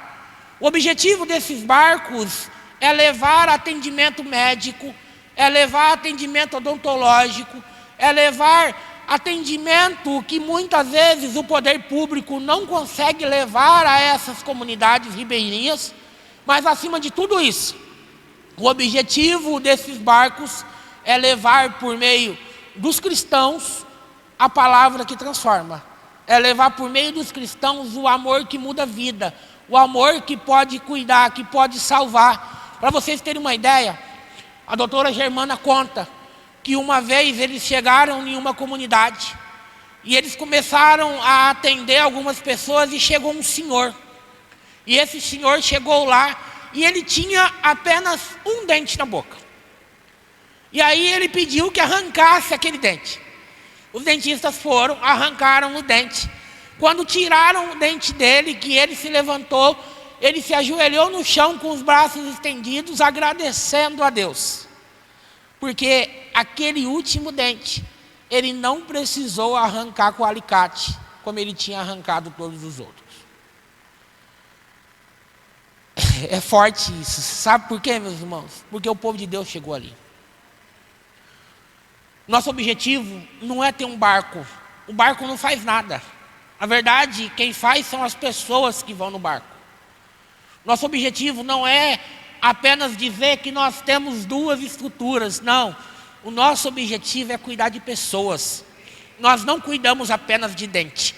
O objetivo desses barcos é levar atendimento médico, é levar atendimento odontológico, é levar atendimento que muitas vezes o poder público não consegue levar a essas comunidades ribeirinhas. Mas acima de tudo isso, o objetivo desses barcos é levar por meio dos cristãos a palavra que transforma. É levar por meio dos cristãos o amor que muda a vida, o amor que pode cuidar, que pode salvar. Para vocês terem uma ideia, a doutora Germana conta que uma vez eles chegaram em uma comunidade e eles começaram a atender algumas pessoas e chegou um senhor. E esse senhor chegou lá e ele tinha apenas um dente na boca. E aí ele pediu que arrancasse aquele dente. Os dentistas foram, arrancaram o dente. Quando tiraram o dente dele, que ele se levantou, ele se ajoelhou no chão com os braços estendidos, agradecendo a Deus. Porque aquele último dente, ele não precisou arrancar com o alicate, como ele tinha arrancado todos os outros. É forte isso. Sabe por quê, meus irmãos? Porque o povo de Deus chegou ali. Nosso objetivo não é ter um barco. O barco não faz nada. Na verdade, quem faz são as pessoas que vão no barco. Nosso objetivo não é apenas dizer que nós temos 2 estruturas. Não. O nosso objetivo é cuidar de pessoas. Nós não cuidamos apenas de dente.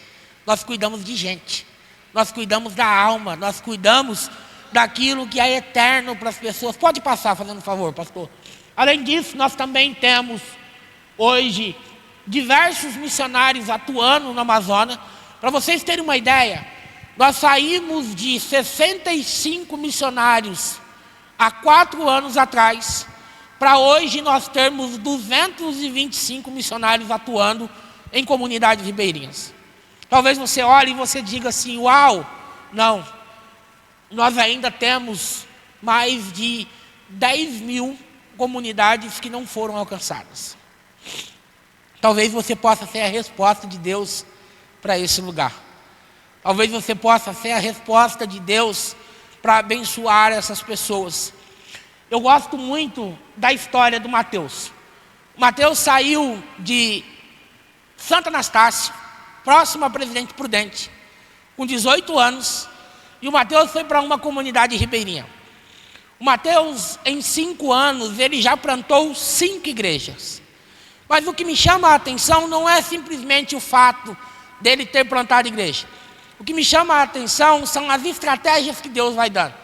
Nós cuidamos de gente. Nós cuidamos da alma. Nós cuidamos daquilo que é eterno para as pessoas. Pode passar, fazendo um favor, pastor. Além disso, nós também temos hoje diversos missionários atuando no Amazonas. Para vocês terem uma ideia, nós saímos de 65 missionários há 4 anos atrás, para hoje nós termos 225 missionários atuando em comunidades ribeirinhas. Talvez você olhe e você diga assim: uau, não. Nós ainda temos mais de 10.000 comunidades que não foram alcançadas. Talvez você possa ser a resposta de Deus para esse lugar. Talvez você possa ser a resposta de Deus para abençoar essas pessoas. Eu gosto muito da história do Mateus. Mateus saiu de Santa Anastácio, próximo a Presidente Prudente, com 18 anos, e o Mateus foi para uma comunidade ribeirinha. O Mateus, em 5 anos, ele já plantou 5 igrejas. Mas o que me chama a atenção não é simplesmente o fato dele ter plantado igreja. O que me chama a atenção são as estratégias que Deus vai dando.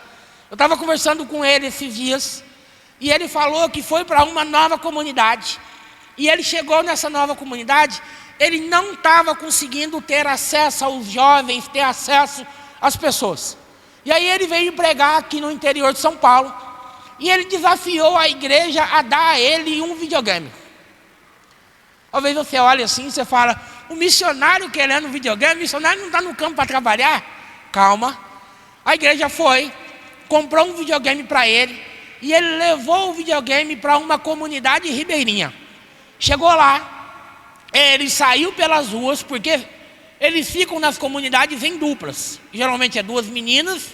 Eu estava conversando com ele esses dias, e ele falou que foi para uma nova comunidade. E ele chegou nessa nova comunidade, ele não estava conseguindo ter acesso aos jovens, ter acesso às pessoas. E aí ele veio pregar aqui no interior de São Paulo, e ele desafiou a igreja a dar a ele um videogame. Talvez você olhe assim e você fala: o missionário querendo videogame, o missionário não está no campo para trabalhar? Calma. A igreja foi, comprou um videogame para ele, e ele levou o videogame para uma comunidade ribeirinha. Chegou lá, ele saiu pelas ruas, porque eles ficam nas comunidades em duplas. Geralmente é 2 meninas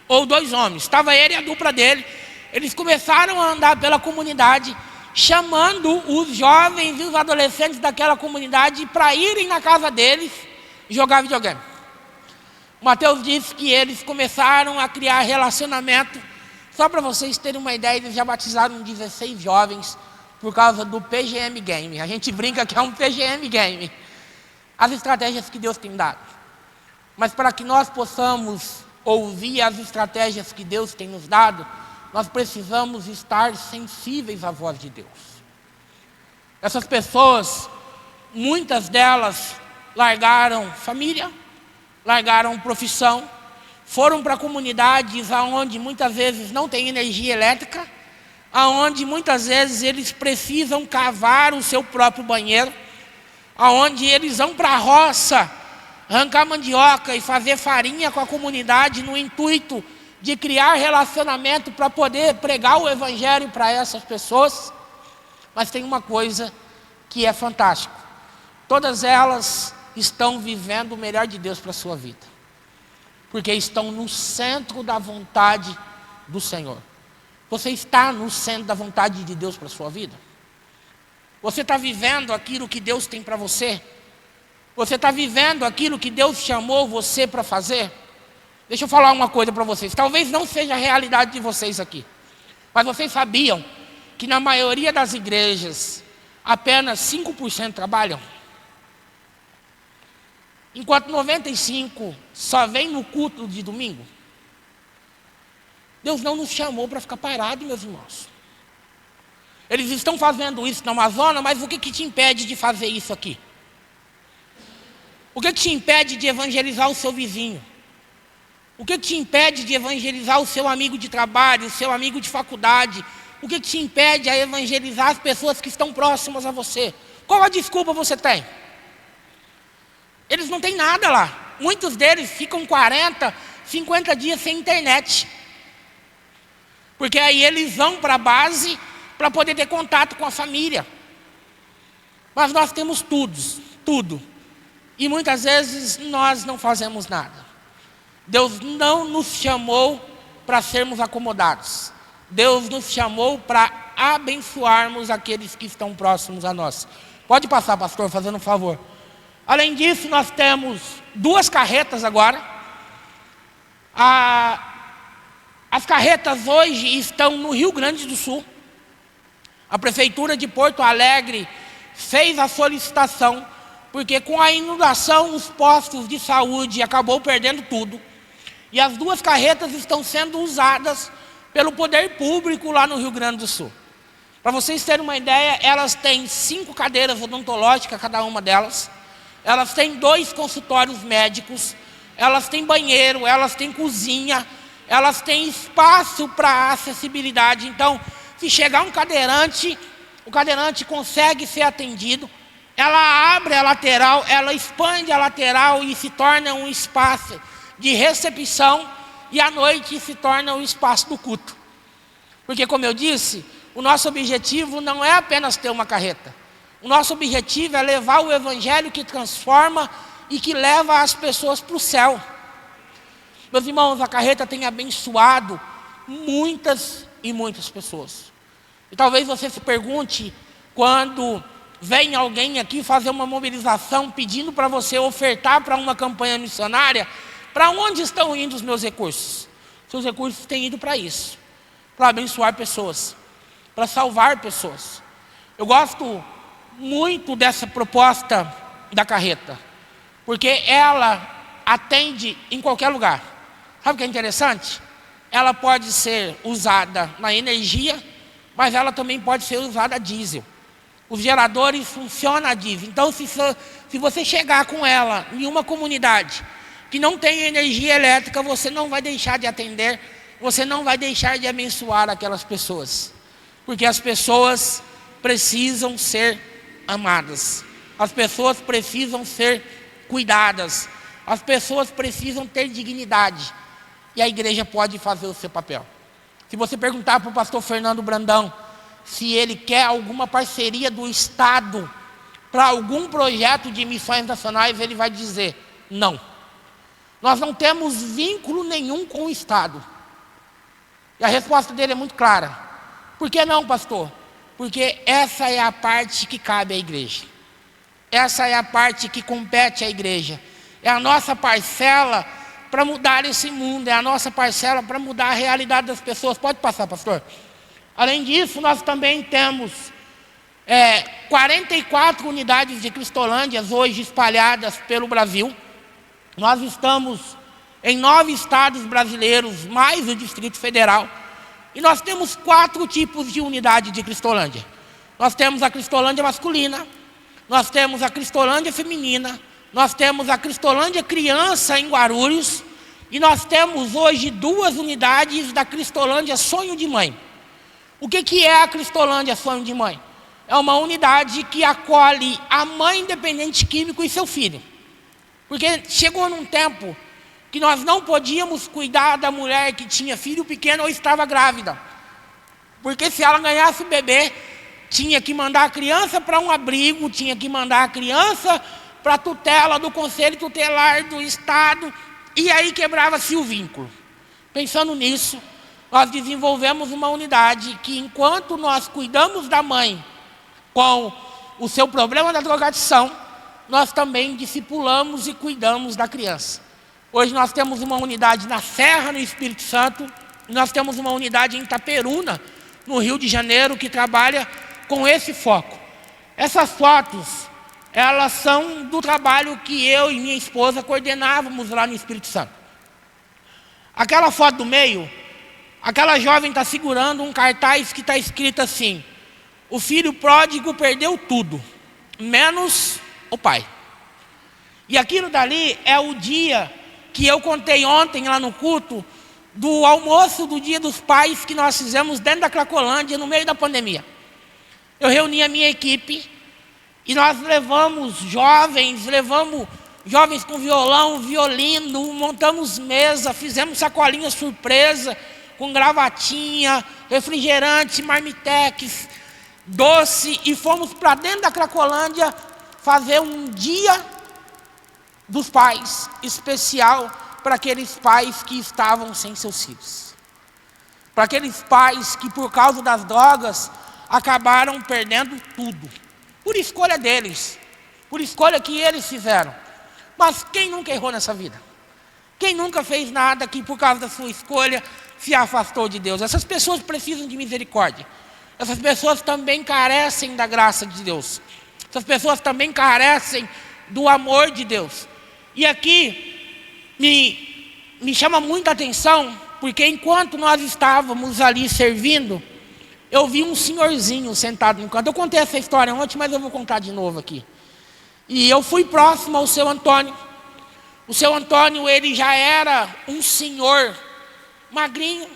ou 2 homens. Estava ele e a dupla dele. Eles começaram a andar pela comunidade, chamando os jovens e os adolescentes daquela comunidade para irem na casa deles jogar videogame. O Mateus disse que eles começaram a criar relacionamento. Só para vocês terem uma ideia, eles já batizaram 16 jovens por causa do PGM Game. A gente brinca que é um PGM Game. As estratégias que Deus tem dado. Mas para que nós possamos ouvir as estratégias que Deus tem nos dado, nós precisamos estar sensíveis à voz de Deus. Essas pessoas, muitas delas largaram família, largaram profissão, foram para comunidades onde muitas vezes não tem energia elétrica, onde muitas vezes eles precisam cavar o seu próprio banheiro, onde eles vão para a roça, arrancar mandioca e fazer farinha com a comunidade no intuito de criar relacionamento para poder pregar o evangelho para essas pessoas. Mas tem uma coisa que é fantástica: todas elas estão vivendo o melhor de Deus para a sua vida, porque estão no centro da vontade do Senhor. Você está no centro da vontade de Deus para a sua vida? Você está vivendo aquilo que Deus tem para você? Você está vivendo aquilo que Deus chamou você para fazer? Deixa eu falar uma coisa para vocês. Talvez não seja a realidade de vocês aqui, mas vocês sabiam que na maioria das igrejas apenas 5% trabalham? Enquanto 95% só vem no culto de domingo. Deus não nos chamou para ficar parado, meus irmãos. Eles estão fazendo isso na Amazônia, mas o que te impede de fazer isso aqui? O que te impede de evangelizar o seu vizinho? O que te impede de evangelizar o seu amigo de trabalho, o seu amigo de faculdade? O que te impede a evangelizar as pessoas que estão próximas a você? Qual a desculpa você tem? Eles não têm nada lá. Muitos deles ficam 40, 50 dias sem internet. Porque aí eles vão para a base para poder ter contato com a família. Mas nós temos tudo. E muitas vezes nós não fazemos nada. Deus não nos chamou para sermos acomodados. Deus nos chamou para abençoarmos aqueles que estão próximos a nós. Pode passar, pastor, fazendo um favor. Além disso, nós temos 2 carretas agora. As carretas hoje estão no Rio Grande do Sul. A Prefeitura de Porto Alegre fez a solicitação, porque com a inundação os postos de saúde acabou perdendo tudo. E as 2 carretas estão sendo usadas pelo poder público lá no Rio Grande do Sul. Para vocês terem uma ideia, elas têm 5 cadeiras odontológicas, cada uma delas. Elas têm 2 consultórios médicos. Elas têm banheiro, elas têm cozinha. Elas têm espaço para acessibilidade. Então, se chegar um cadeirante, o cadeirante consegue ser atendido. Ela abre a lateral, ela expande a lateral e se torna um espaço de recepção, e à noite se torna um espaço do culto. Porque, como eu disse, o nosso objetivo não é apenas ter uma carreta. O nosso objetivo é levar o evangelho que transforma e que leva as pessoas para o céu. Meus irmãos, a carreta tem abençoado muitas e muitas pessoas. E talvez você se pergunte, quando vem alguém aqui fazer uma mobilização pedindo para você ofertar para uma campanha missionária, para onde estão indo os meus recursos? Seus recursos têm ido para isso, para abençoar pessoas, para salvar pessoas. Eu gosto muito dessa proposta da carreta, porque ela atende em qualquer lugar. Sabe o que é interessante? Ela pode ser usada na energia, mas ela também pode ser usada a diesel. Os geradores funcionam a diesel. Então, se você chegar com ela em uma comunidade que não tem energia elétrica, você não vai deixar de atender, você não vai deixar de abençoar aquelas pessoas. Porque as pessoas precisam ser amadas. As pessoas precisam ser cuidadas. As pessoas precisam ter dignidade. E a igreja pode fazer o seu papel. Se você perguntar para o pastor Fernando Brandão se ele quer alguma parceria do Estado para algum projeto de missões nacionais, ele vai dizer não. Nós não temos vínculo nenhum com o Estado. E a resposta dele é muito clara. Por que não, pastor? Porque essa é a parte que cabe à igreja. Essa é a parte que compete à igreja. é a nossa parcela para mudar esse mundo, é a nossa parcela para mudar a realidade das pessoas. Pode passar, pastor? Além disso, nós também temos 44 unidades de Cristolândias hoje espalhadas pelo Brasil. Nós estamos em 9 estados brasileiros, mais o Distrito Federal. E nós temos 4 tipos de unidade de Cristolândia. Nós temos a Cristolândia masculina, nós temos a Cristolândia feminina, nós temos a Cristolândia criança em Guarulhos, e nós temos hoje 2 unidades da Cristolândia Sonho de Mãe. O que é a Cristolândia Sonho de Mãe? É uma unidade que acolhe a mãe dependente químico e seu filho. Porque chegou num tempo que nós não podíamos cuidar da mulher que tinha filho pequeno ou estava grávida. Porque se ela ganhasse o bebê, tinha que mandar a criança para um abrigo, tinha que mandar a criança para a tutela do Conselho Tutelar do Estado, e aí quebrava-se o vínculo. Pensando nisso, nós desenvolvemos uma unidade que, enquanto nós cuidamos da mãe com o seu problema da drogadição, nós também discipulamos e cuidamos da criança. Hoje nós temos uma unidade na Serra, no Espírito Santo, e nós temos uma unidade em Itaperuna, no Rio de Janeiro, que trabalha com esse foco. Essas fotos, elas são do trabalho que eu e minha esposa coordenávamos lá no Espírito Santo. Aquela foto do meio, aquela jovem está segurando um cartaz que está escrito assim: o filho pródigo perdeu tudo, menos o pai. E aquilo dali é o dia que eu contei ontem lá no culto, do almoço do Dia dos Pais que nós fizemos dentro da Cracolândia, no meio da pandemia. Eu reuni a minha equipe e nós levamos jovens com violão, violino, montamos mesa, fizemos sacolinha surpresa, com gravatinha, refrigerante, marmitex, doce, e fomos para dentro da Cracolândia fazer um dia dos pais especial para aqueles pais que estavam sem seus filhos. Para aqueles pais que, por causa das drogas, acabaram perdendo tudo. Por escolha deles, por escolha que eles fizeram. Mas quem nunca errou nessa vida? Quem nunca fez nada que, por causa da sua escolha, se afastou de Deus? Essas pessoas precisam de misericórdia. Essas pessoas também carecem da graça de Deus. Essas pessoas também carecem do amor de Deus. E aqui me chama muita atenção, porque enquanto nós estávamos ali servindo, eu vi um senhorzinho sentado no canto. Eu contei essa história ontem, mas eu vou contar de novo aqui. E eu fui próximo ao seu Antônio. O seu Antônio, ele já era um senhor magrinho.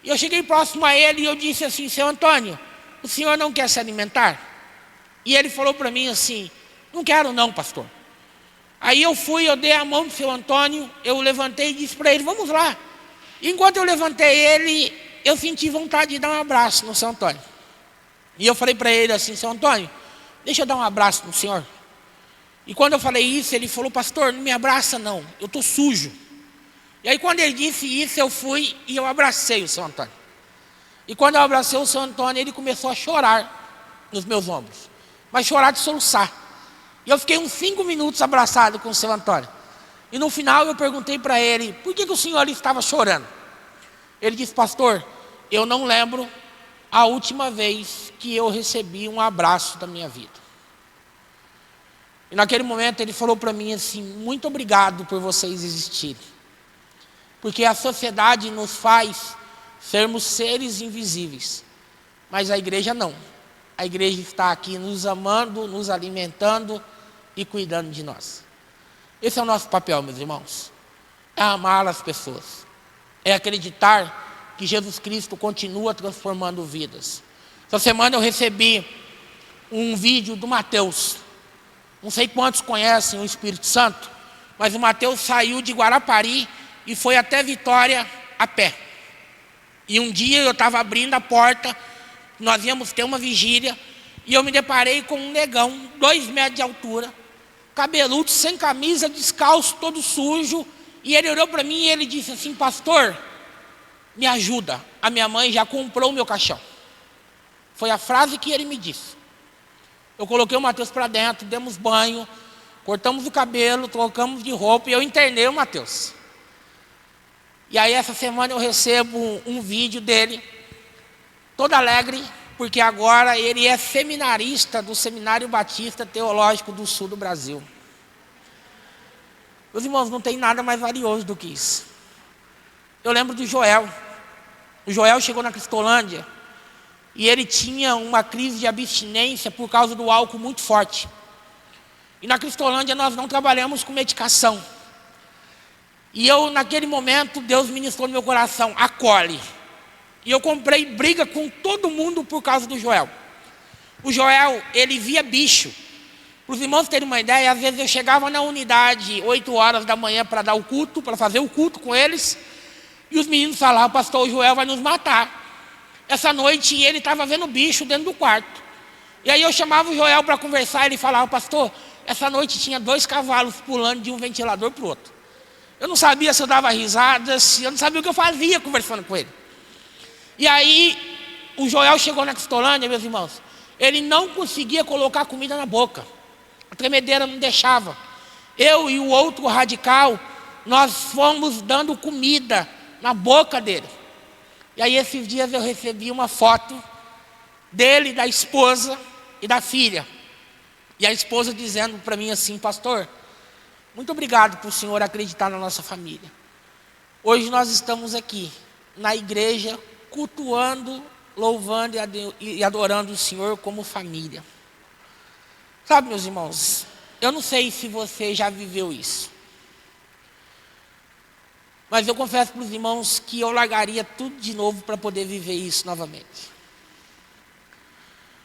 E eu cheguei próximo a ele e eu disse assim: seu Antônio, o senhor não quer se alimentar? E ele falou para mim assim: não quero não, pastor. Aí eu dei a mão do seu Antônio, eu levantei e disse para ele: vamos lá. E enquanto eu levantei ele, eu senti vontade de dar um abraço no seu Antônio. E eu falei para ele assim: seu Antônio, deixa eu dar um abraço no senhor. E quando eu falei isso, ele falou: pastor, não me abraça não, eu estou sujo. E aí quando ele disse isso, eu fui e eu abracei o seu Antônio. E quando eu abracei o seu Antônio, ele começou a chorar nos meus ombros. Mas chorar de soluçar. E eu fiquei uns 5 minutos abraçado com o seu Antônio. E no final eu perguntei para ele: por que o senhor estava chorando? Ele disse: pastor, eu não lembro a última vez que eu recebi um abraço da minha vida. E naquele momento ele falou para mim assim: muito obrigado por vocês existirem. Porque a sociedade nos faz sermos seres invisíveis. Mas a igreja não. A igreja está aqui nos amando, nos alimentando e cuidando de nós. Esse é o nosso papel, meus irmãos. É amar as pessoas. É acreditar que Jesus Cristo continua transformando vidas. Essa semana eu recebi um vídeo do Mateus. Não sei quantos conhecem o Espírito Santo, mas o Mateus saiu de Guarapari e foi até Vitória a pé. E um dia eu estava abrindo a porta, nós íamos ter uma vigília, e eu me deparei com um negão, 2 metros de altura, cabeludo, sem camisa, descalço, todo sujo, e ele olhou para mim e ele disse assim: pastor, me ajuda, a minha mãe já comprou o meu caixão. Foi a frase que ele me disse. Eu coloquei o Mateus para dentro, demos banho, cortamos o cabelo, trocamos de roupa e eu internei o Mateus. E aí essa semana eu recebo um vídeo dele, todo alegre, porque agora ele é seminarista do Seminário Batista Teológico do Sul do Brasil. Meus irmãos, não tem nada mais valioso do que isso. Eu lembro do Joel. O Joel chegou na Cristolândia e ele tinha uma crise de abstinência por causa do álcool muito forte. E na Cristolândia nós não trabalhamos com medicação. E eu, naquele momento, Deus ministrou no meu coração, acolhe. E eu comprei briga com todo mundo por causa do Joel. O Joel, ele via bicho. Para os irmãos terem uma ideia, às vezes eu chegava na unidade 8 horas da manhã para dar o culto, para fazer o culto com eles. E os meninos falavam, pastor, o Joel vai nos matar. Essa noite ele estava vendo bicho dentro do quarto. E aí eu chamava o Joel para conversar, ele falava, pastor, essa noite tinha 2 cavalos pulando de um ventilador para o outro. Eu não sabia se eu dava risadas, eu não sabia o que eu fazia conversando com ele. E aí o Joel chegou na Cristolândia, meus irmãos, ele não conseguia colocar comida na boca. A tremedeira não deixava. Eu e o outro radical, nós fomos dando comida na boca dele. E aí esses dias eu recebi uma foto dele, da esposa e da filha. E a esposa dizendo para mim assim, pastor, muito obrigado por o senhor acreditar na nossa família. Hoje nós estamos aqui na igreja cultuando, louvando e adorando o Senhor como família. Sabe, meus irmãos, eu não sei se você já viveu isso. Mas eu confesso para os irmãos que eu largaria tudo de novo para poder viver isso novamente.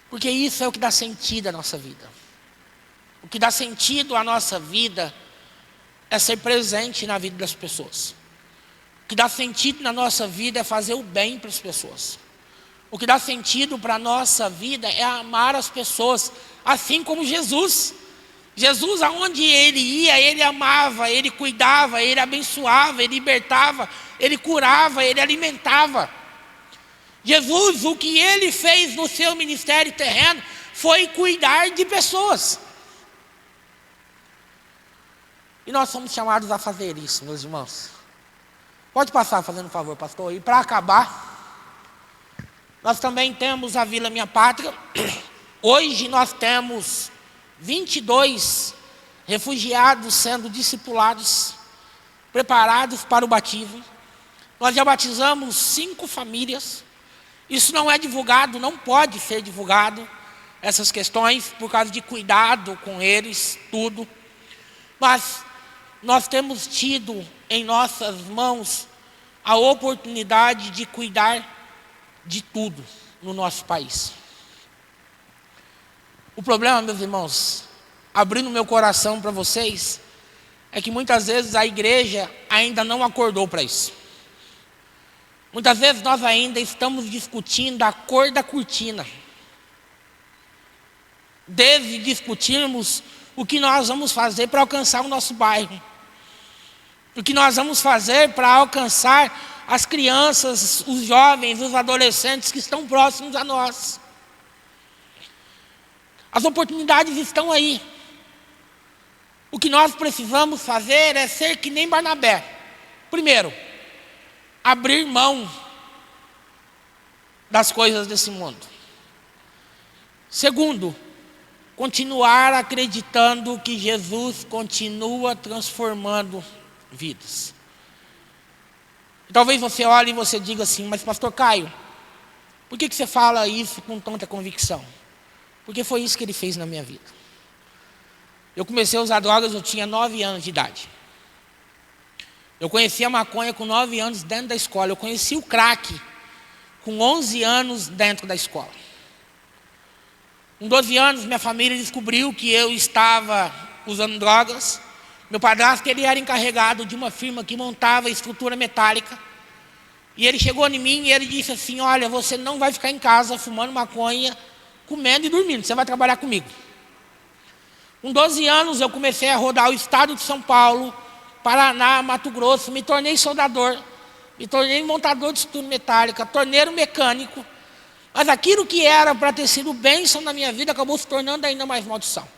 Porque isso é o que dá sentido à nossa vida. O que dá sentido à nossa vida é ser presente na vida das pessoas. O que dá sentido na nossa vida é fazer o bem para as pessoas. O que dá sentido para a nossa vida é amar as pessoas, assim como Jesus. Jesus, aonde ele ia, ele amava, ele cuidava, ele abençoava, ele libertava, ele curava, ele alimentava. Jesus, o que ele fez no seu ministério terreno foi cuidar de pessoas. E nós somos chamados a fazer isso, meus irmãos. Pode passar, fazendo um favor, pastor. E para acabar, nós também temos a Vila Minha Pátria. Hoje nós temos 22 refugiados sendo discipulados, preparados para o batismo. Nós já batizamos 5 famílias. Isso não é divulgado, não pode ser divulgado, essas questões, por causa de cuidado com eles, tudo. Mas nós temos tido em nossas mãos a oportunidade de cuidar de tudo no nosso país. O problema, meus irmãos, abrindo meu coração para vocês, é que muitas vezes a igreja ainda não acordou para isso. Muitas vezes nós ainda estamos discutindo a cor da cortina. Desde discutirmos o que nós vamos fazer para alcançar o nosso bairro. O que nós vamos fazer para alcançar as crianças, os jovens, os adolescentes que estão próximos a nós. As oportunidades estão aí. O que nós precisamos fazer é ser que nem Barnabé. Primeiro, abrir mão das coisas desse mundo. Segundo, continuar acreditando que Jesus continua transformando vidas. Talvez você olhe e você diga assim, mas pastor Caio, por que você fala isso com tanta convicção? Porque foi isso que ele fez na minha vida. Eu comecei a usar drogas, eu tinha 9 anos de idade. Eu conheci a maconha com 9 anos dentro da escola. Eu conheci o crack com 11 anos dentro da escola. Com 12 anos, minha família descobriu que eu estava usando drogas. Meu padrasto, ele era encarregado de uma firma que montava estrutura metálica. E ele chegou em mim e ele disse assim, olha, você não vai ficar em casa fumando maconha, comendo e dormindo, você vai trabalhar comigo. Com 12 anos eu comecei a rodar o estado de São Paulo, Paraná, Mato Grosso, me tornei soldador, me tornei montador de estrutura metálica, torneiro mecânico, mas aquilo que era para ter sido bênção na minha vida acabou se tornando ainda mais maldição.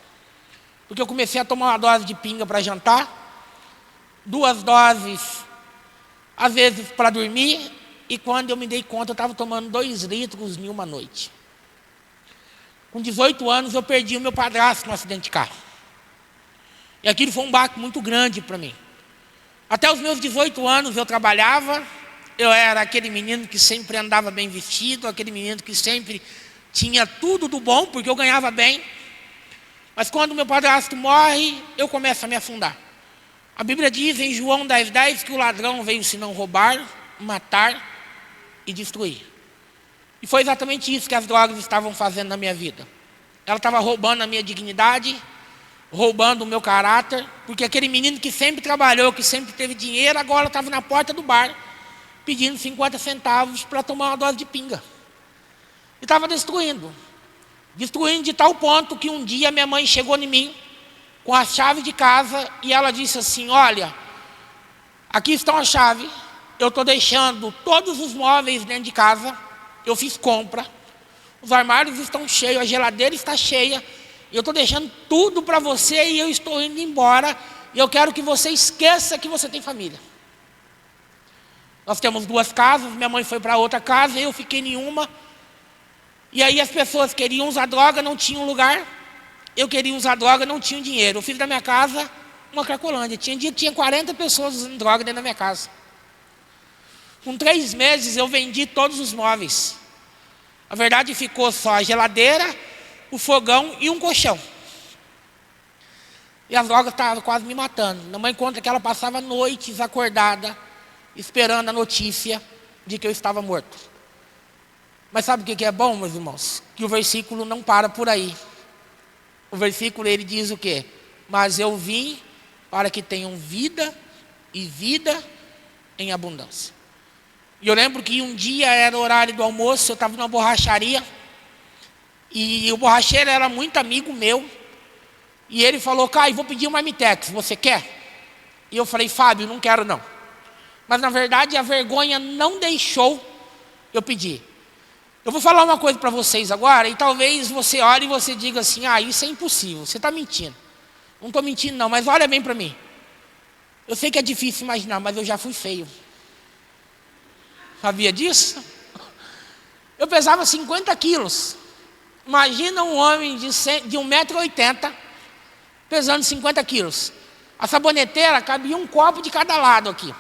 Porque eu comecei a tomar uma dose de pinga para jantar, 2 doses, às vezes para dormir, e quando eu me dei conta, eu estava tomando 2 litros em uma noite. Com 18 anos, eu perdi o meu padrasto num acidente de carro. E aquilo foi um baque muito grande para mim. Até os meus 18 anos eu trabalhava, eu era aquele menino que sempre andava bem vestido, aquele menino que sempre tinha tudo do bom, porque eu ganhava bem. Mas quando meu padrasto morre, eu começo a me afundar. A Bíblia diz em João 10:10 que o ladrão veio senão roubar, matar e destruir. E foi exatamente isso que as drogas estavam fazendo na minha vida. Ela estava roubando a minha dignidade, roubando o meu caráter, porque aquele menino que sempre trabalhou, que sempre teve dinheiro, agora estava na porta do bar, pedindo 50 centavos para tomar uma dose de pinga. E estava destruindo de tal ponto que um dia minha mãe chegou em mim com a chave de casa e ela disse assim: olha, aqui estão a chave, eu estou deixando todos os móveis dentro de casa, eu fiz compra, os armários estão cheios, a geladeira está cheia, eu estou deixando tudo para você e eu estou indo embora, e eu quero que você esqueça que você tem família. Nós temos 2 casas, minha mãe foi para outra casa, eu fiquei em uma. E aí as pessoas queriam usar droga, não tinham lugar. Eu queria usar droga, não tinha dinheiro. Eu fiz da minha casa uma cracolândia. Tinha dia que tinha 40 pessoas usando droga dentro da minha casa. Com 3 meses eu vendi todos os móveis. Na verdade ficou só a geladeira, o fogão e um colchão. E as drogas estavam quase me matando. Minha mãe conta que ela passava noites acordada, esperando a notícia de que eu estava morto. Mas sabe o que é bom, meus irmãos? Que o versículo não para por aí. O versículo ele diz o quê? Mas eu vim para que tenham vida e vida em abundância. E eu lembro que um dia era o horário do almoço, eu estava numa borracharia, e o borracheiro era muito amigo meu, e ele falou: Caio, vou pedir um marmitex, você quer? E eu falei: Fábio, não quero não. Mas na verdade a vergonha não deixou eu pedir. Eu vou falar uma coisa para vocês agora, e talvez você olhe e você diga assim: ah, isso é impossível, você está mentindo. Não estou mentindo não, mas olha bem para mim. Eu sei que é difícil imaginar, mas eu já fui feio. Sabia disso? Eu pesava 50 quilos. Imagina um homem de 1,80 m pesando 50 quilos. A saboneteira cabia um copo de cada lado aqui.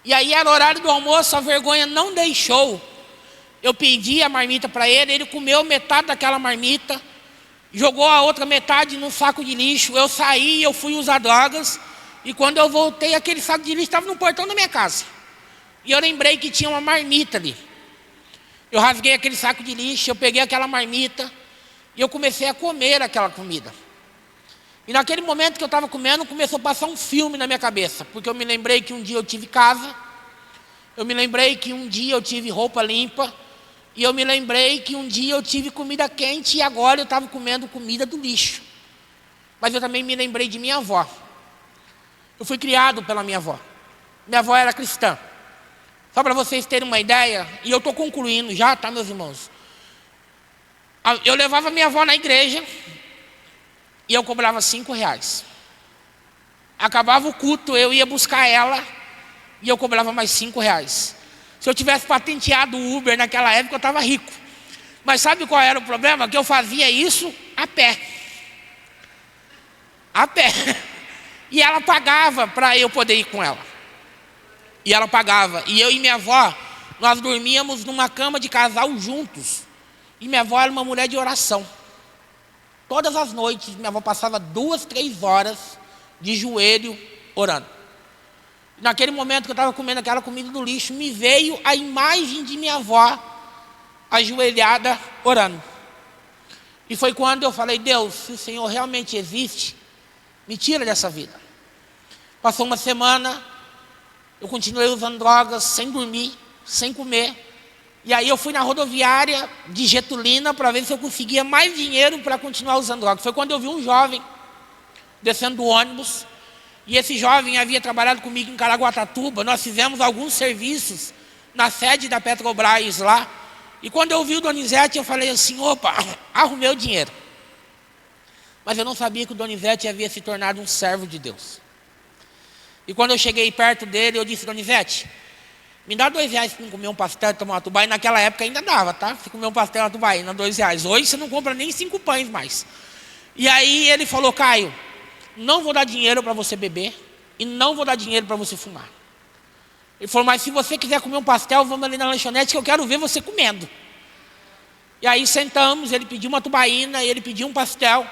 E aí era o horário do almoço, a vergonha não deixou. Eu pedi a marmita para ele, ele comeu metade daquela marmita, jogou a outra metade num saco de lixo. Eu saí, eu fui usar drogas, e quando eu voltei, aquele saco de lixo estava no portão da minha casa. E eu lembrei que tinha uma marmita ali. Eu rasguei aquele saco de lixo, eu peguei aquela marmita, e eu comecei a comer aquela comida. E naquele momento que eu estava comendo, começou a passar um filme na minha cabeça, porque eu me lembrei que um dia eu tive casa, eu me lembrei que um dia eu tive roupa limpa, e eu me lembrei que um dia eu tive comida quente e agora eu estava comendo comida do lixo. Mas eu também me lembrei de minha avó. Eu fui criado pela minha avó. Minha avó era cristã. Só para vocês terem uma ideia, e eu estou concluindo já, tá, meus irmãos? Eu levava minha avó na igreja e eu cobrava R$5. Acabava o culto, eu ia buscar ela e eu cobrava mais R$5. Se eu tivesse patenteado o Uber naquela época, eu estava rico. Mas sabe qual era o problema? Que eu fazia isso a pé. A pé. E ela pagava para eu poder ir com ela. E ela pagava. E eu e minha avó, nós dormíamos numa cama de casal juntos. E minha avó era uma mulher de oração. Todas as noites, minha avó passava 2, 3 horas de joelho orando. Naquele momento que eu estava comendo aquela comida do lixo, me veio a imagem de minha avó ajoelhada orando. E foi quando eu falei: Deus, se o Senhor realmente existe, me tira dessa vida. Passou uma semana, eu continuei usando drogas, sem dormir, sem comer. E aí eu fui na rodoviária de Getulina para ver se eu conseguia mais dinheiro para continuar usando drogas. Foi quando eu vi um jovem descendo do ônibus. E esse jovem havia trabalhado comigo em Caraguatatuba. Nós fizemos alguns serviços na sede da Petrobras lá. E quando eu vi o Donizete, eu falei assim: opa, arrumei o dinheiro. mas eu não sabia que o Donizete havia se tornado um servo de Deus. E quando eu cheguei perto dele, eu disse: Donizete, me dá R$2 para comer um pastel e tomar uma tubaína. Naquela época ainda dava, tá? Você comer um pastel e uma tubaína, R$2. Hoje você não compra nem 5 pães mais. E aí ele falou: Caio, não vou dar dinheiro para você beber e não vou dar dinheiro para você fumar. Ele falou: mas se você quiser comer um pastel, vamos ali na lanchonete que eu quero ver você comendo. E aí sentamos, ele pediu uma tubaína, ele pediu um pastel.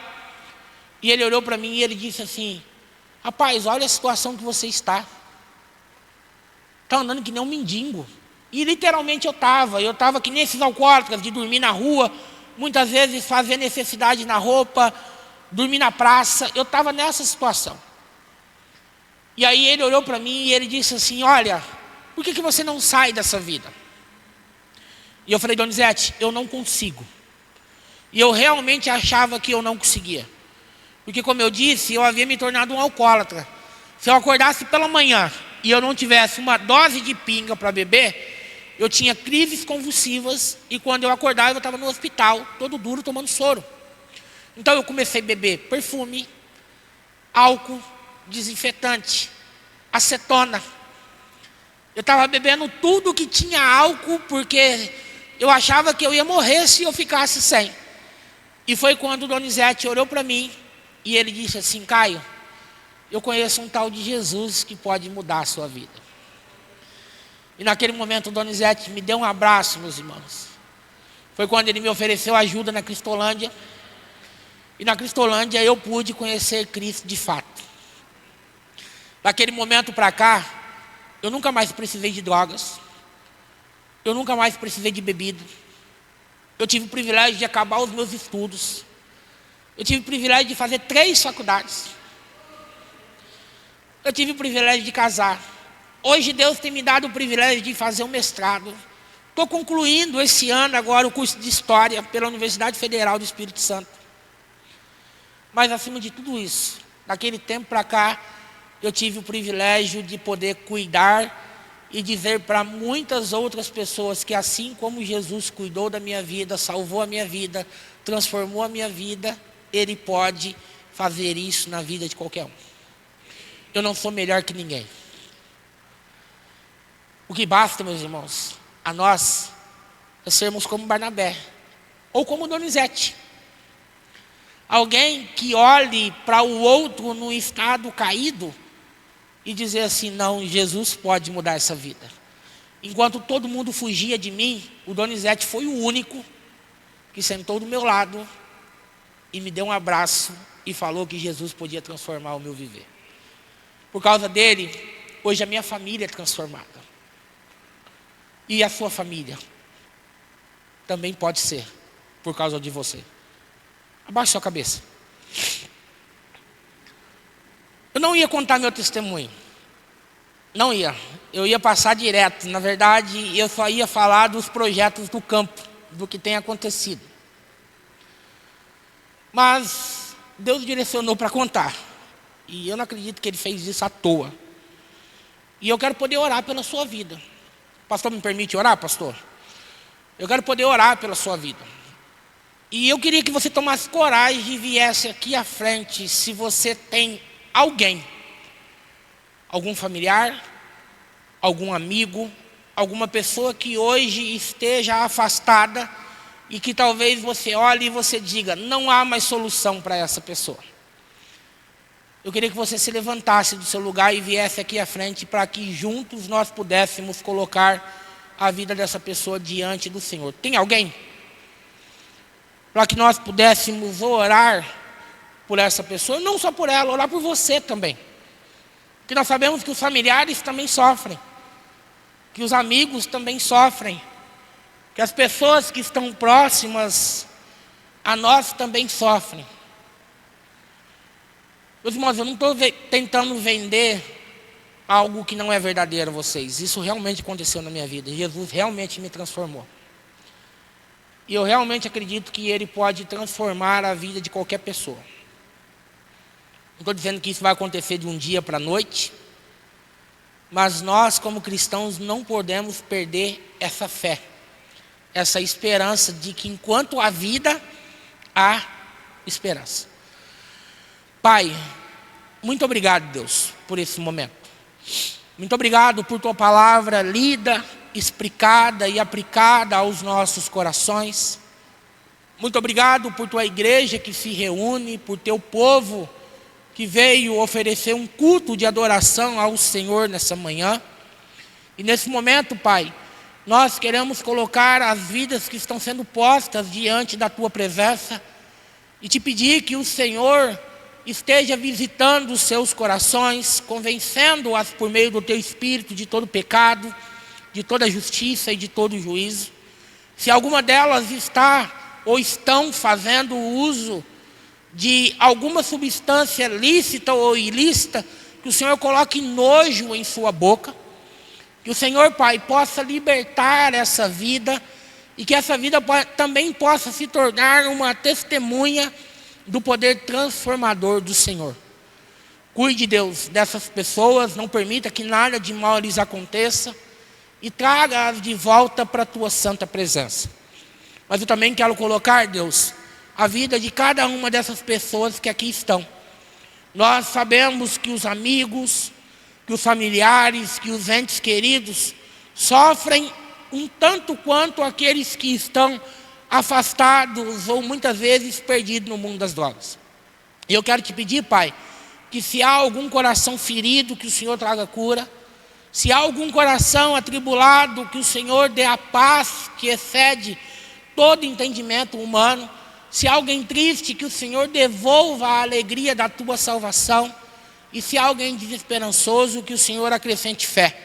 E ele olhou para mim e ele disse assim: rapaz, olha a situação que você está. Está andando que nem um mendigo. E literalmente eu estava que nem esses alcoólatras, de dormir na rua, muitas vezes fazer necessidade na roupa, dormir na praça. Eu estava nessa situação. E aí ele olhou para mim e ele disse assim: olha, por que você não sai dessa vida? E eu falei: Donizete, eu não consigo. E eu realmente achava que eu não conseguia. Porque, como eu disse, eu havia me tornado um alcoólatra. Se eu acordasse pela manhã e eu não tivesse uma dose de pinga para beber, eu tinha crises convulsivas, e quando eu acordava eu estava no hospital, todo duro, tomando soro. Então eu comecei a beber perfume, álcool, desinfetante, acetona. Eu estava bebendo tudo que tinha álcool, porque eu achava que eu ia morrer se eu ficasse sem. E foi quando o Donizete olhou para mim e ele disse assim: Caio, eu conheço um tal de Jesus que pode mudar a sua vida. E naquele momento o Donizete me deu um abraço, meus irmãos. Foi quando ele me ofereceu ajuda na Cristolândia. E na Cristolândia eu pude conhecer Cristo de fato. Daquele momento para cá, eu nunca mais precisei de drogas. Eu nunca mais precisei de bebida. Eu tive o privilégio de acabar os meus estudos. Eu tive o privilégio de fazer 3 faculdades. Eu tive o privilégio de casar. Hoje Deus tem me dado o privilégio de fazer um mestrado. Estou concluindo esse ano agora o curso de História pela Universidade Federal do Espírito Santo. Mas acima de tudo isso, daquele tempo para cá, eu tive o privilégio de poder cuidar e dizer para muitas outras pessoas que, assim como Jesus cuidou da minha vida, salvou a minha vida, transformou a minha vida, Ele pode fazer isso na vida de qualquer um. Eu não sou melhor que ninguém. O que basta, meus irmãos, a nós é sermos como Barnabé ou como Donizete. Alguém que olhe para o outro num estado caído e dizer assim: não, Jesus pode mudar essa vida. Enquanto todo mundo fugia de mim, o Donizete foi o único que sentou do meu lado e me deu um abraço e falou que Jesus podia transformar o meu viver. Por causa dele, hoje a minha família é transformada. E a sua família também pode ser, por causa de você. Abaixe sua cabeça. Eu não ia contar meu testemunho. Não ia. Eu ia passar direto. Na verdade, eu só ia falar dos projetos do campo, do que tem acontecido. Mas Deus direcionou para contar. E eu não acredito que Ele fez isso à toa. E eu quero poder orar pela sua vida. Pastor, me permite orar, pastor? Eu quero poder orar pela sua vida. E eu queria que você tomasse coragem e viesse aqui à frente, se você tem alguém, algum familiar, algum amigo, alguma pessoa que hoje esteja afastada e que talvez você olhe e você diga: não há mais solução para essa pessoa. Eu queria que você se levantasse do seu lugar e viesse aqui à frente para que juntos nós pudéssemos colocar a vida dessa pessoa diante do Senhor. Tem alguém? Para que nós pudéssemos orar por essa pessoa, não só por ela, orar por você também. Porque nós sabemos que os familiares também sofrem, que os amigos também sofrem, que as pessoas que estão próximas a nós também sofrem. Meus irmãos, eu não estou tentando vender algo que não é verdadeiro a vocês. Isso realmente aconteceu na minha vida. Jesus realmente me transformou. E eu realmente acredito que Ele pode transformar a vida de qualquer pessoa. Não estou dizendo que isso vai acontecer de um dia para a noite, mas nós, como cristãos, não podemos perder essa fé, essa esperança de que enquanto há vida, há esperança. Pai, muito obrigado, Deus, por esse momento. Muito obrigado por tua palavra lida, explicada e aplicada aos nossos corações. Muito obrigado por tua igreja que se reúne, por teu povo que veio oferecer um culto de adoração ao Senhor nessa manhã. E nesse momento, Pai, nós queremos colocar as vidas que estão sendo postas diante da tua presença e te pedir que o Senhor esteja visitando os seus corações, convencendo-as por meio do teu Espírito de todo pecado, de toda justiça e de todo juízo. Se alguma delas está ou estão fazendo uso de alguma substância lícita ou ilícita, que o Senhor coloque nojo em sua boca, que o Senhor, Pai, possa libertar essa vida e que essa vida também possa se tornar uma testemunha do poder transformador do Senhor. Cuide, Deus, dessas pessoas, não permita que nada de mal lhes aconteça e traga-as de volta para a tua santa presença. Mas eu também quero colocar, Deus, a vida de cada uma dessas pessoas que aqui estão. Nós sabemos que os amigos, que os familiares, que os entes queridos sofrem um tanto quanto aqueles que estão afastados ou muitas vezes perdidos no mundo das drogas. E eu quero te pedir, Pai, que se há algum coração ferido, que o Senhor traga cura. Se há algum coração atribulado, que o Senhor dê a paz que excede todo entendimento humano. Se há alguém triste, que o Senhor devolva a alegria da tua salvação. E se há alguém desesperançoso, que o Senhor acrescente fé.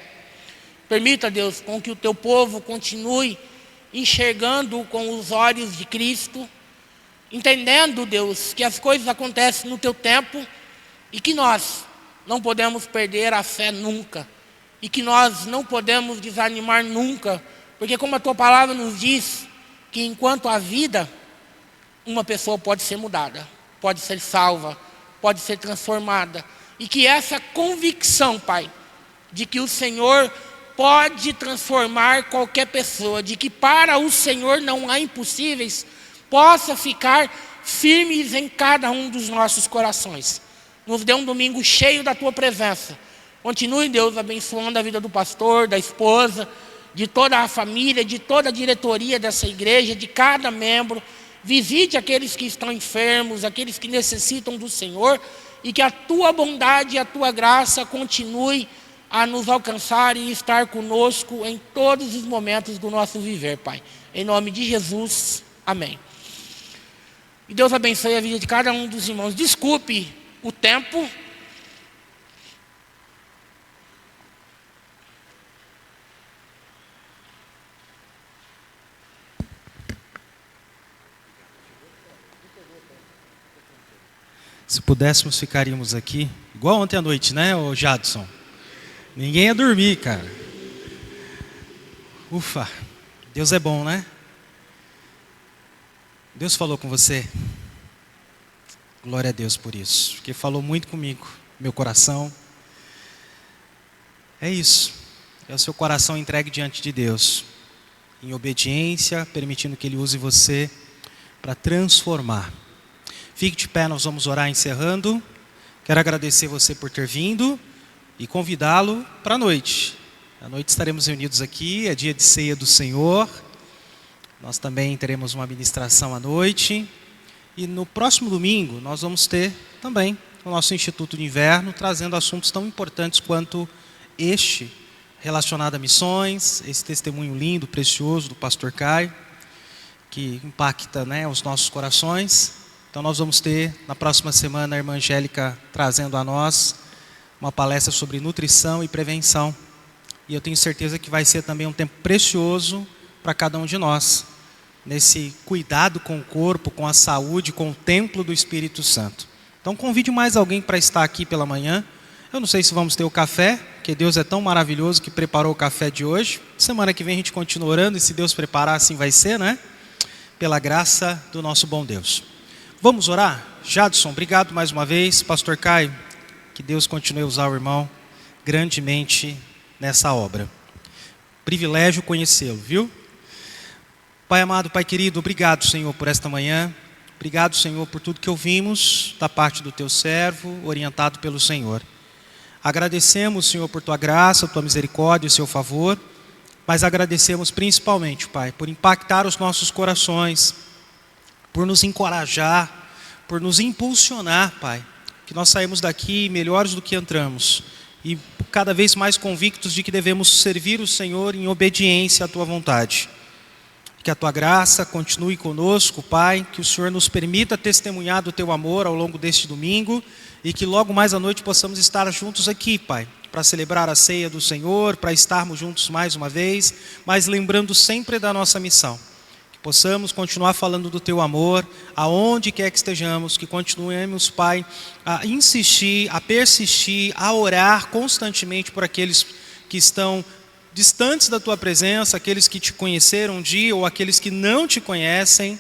Permita, Deus, com que o teu povo continue enxergando com os olhos de Cristo, entendendo, Deus, que as coisas acontecem no teu tempo e que nós não podemos perder a fé nunca e que nós não podemos desanimar nunca, porque como a tua palavra nos diz, que enquanto há vida, uma pessoa pode ser mudada, pode ser salva, pode ser transformada, e que essa convicção, Pai, de que o Senhor pode transformar qualquer pessoa, de que para o Senhor não há impossíveis, possa ficar firmes em cada um dos nossos corações. Nos dê um domingo cheio da tua presença. Continue, Deus, abençoando a vida do pastor, da esposa, de toda a família, de toda a diretoria dessa igreja, de cada membro. Visite aqueles que estão enfermos, aqueles que necessitam do Senhor, e que a tua bondade e a tua graça continue a nos alcançar e estar conosco em todos os momentos do nosso viver, Pai. Em nome de Jesus, amém. E Deus abençoe a vida de cada um dos irmãos. Desculpe o tempo. Se pudéssemos, ficaríamos aqui, igual ontem à noite, né, ô Jadson? Ninguém ia dormir, cara. Ufa, Deus é bom, né? Deus falou com você? Glória a Deus por isso, porque falou muito comigo, meu coração. É isso, é o seu coração entregue diante de Deus, em obediência, permitindo que Ele use você para transformar. Fique de pé, nós vamos orar encerrando. Quero agradecer você por ter vindo e convidá-lo para a noite. À noite estaremos reunidos aqui, é dia de ceia do Senhor. Nós também teremos uma ministração à noite. E no próximo domingo nós vamos ter também o nosso Instituto de Inverno, trazendo assuntos tão importantes quanto este, relacionado a missões, esse testemunho lindo, precioso do pastor Caio, que impacta, né, os nossos corações. Então nós vamos ter na próxima semana a irmã Angélica trazendo a nós uma palestra sobre nutrição e prevenção. E eu tenho certeza que vai ser também um tempo precioso para cada um de nós, nesse cuidado com o corpo, com a saúde, com o templo do Espírito Santo. Então convide mais alguém para estar aqui pela manhã. Eu não sei se vamos ter o café, porque Deus é tão maravilhoso que preparou o café de hoje. Semana que vem a gente continua orando e se Deus preparar assim vai ser, né? Pela graça do nosso bom Deus. Vamos orar? Jadson, obrigado mais uma vez. Pastor Caio, que Deus continue a usar o irmão grandemente nessa obra. Privilégio conhecê-lo, viu? Pai amado, Pai querido, obrigado, Senhor, por esta manhã. Obrigado, Senhor, por tudo que ouvimos da parte do teu servo, orientado pelo Senhor. Agradecemos, Senhor, por tua graça, tua misericórdia e seu favor, mas agradecemos principalmente, Pai, por impactar os nossos corações, por nos encorajar, por nos impulsionar, Pai, que nós saímos daqui melhores do que entramos e cada vez mais convictos de que devemos servir o Senhor em obediência à tua vontade. Que a tua graça continue conosco, Pai, que o Senhor nos permita testemunhar do teu amor ao longo deste domingo e que logo mais à noite possamos estar juntos aqui, Pai, para celebrar a ceia do Senhor, para estarmos juntos mais uma vez, mas lembrando sempre da nossa missão. Que possamos continuar falando do teu amor, aonde quer que estejamos, que continuemos, Pai, a insistir, a persistir, a orar constantemente por aqueles que estão distantes da tua presença, aqueles que te conheceram um dia ou aqueles que não te conhecem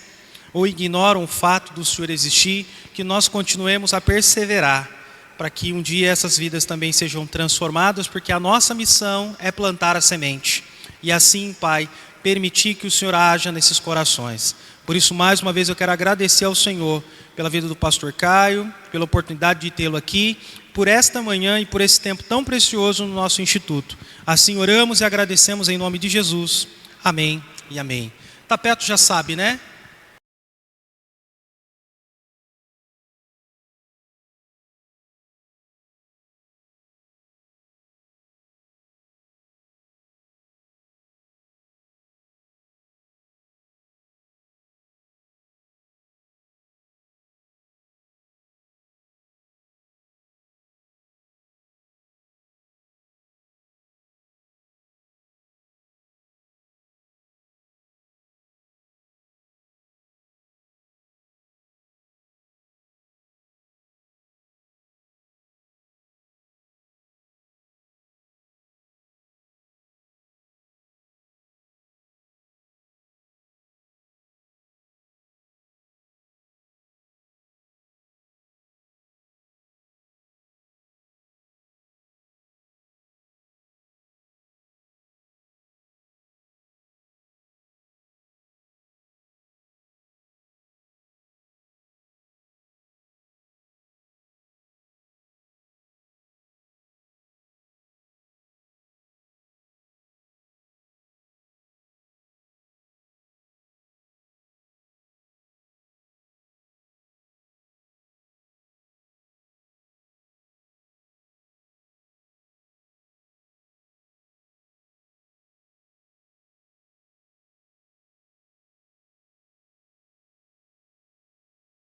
ou ignoram o fato do Senhor existir, que nós continuemos a perseverar para que um dia essas vidas também sejam transformadas, porque a nossa missão é plantar a semente e assim, Pai, permitir que o Senhor haja nesses corações. Por isso, mais uma vez, eu quero agradecer ao Senhor pela vida do pastor Caio, pela oportunidade de tê-lo aqui, por esta manhã e por esse tempo tão precioso no nosso instituto. Assim oramos e agradecemos em nome de Jesus. Amém e amém. Tá perto, já sabe, né?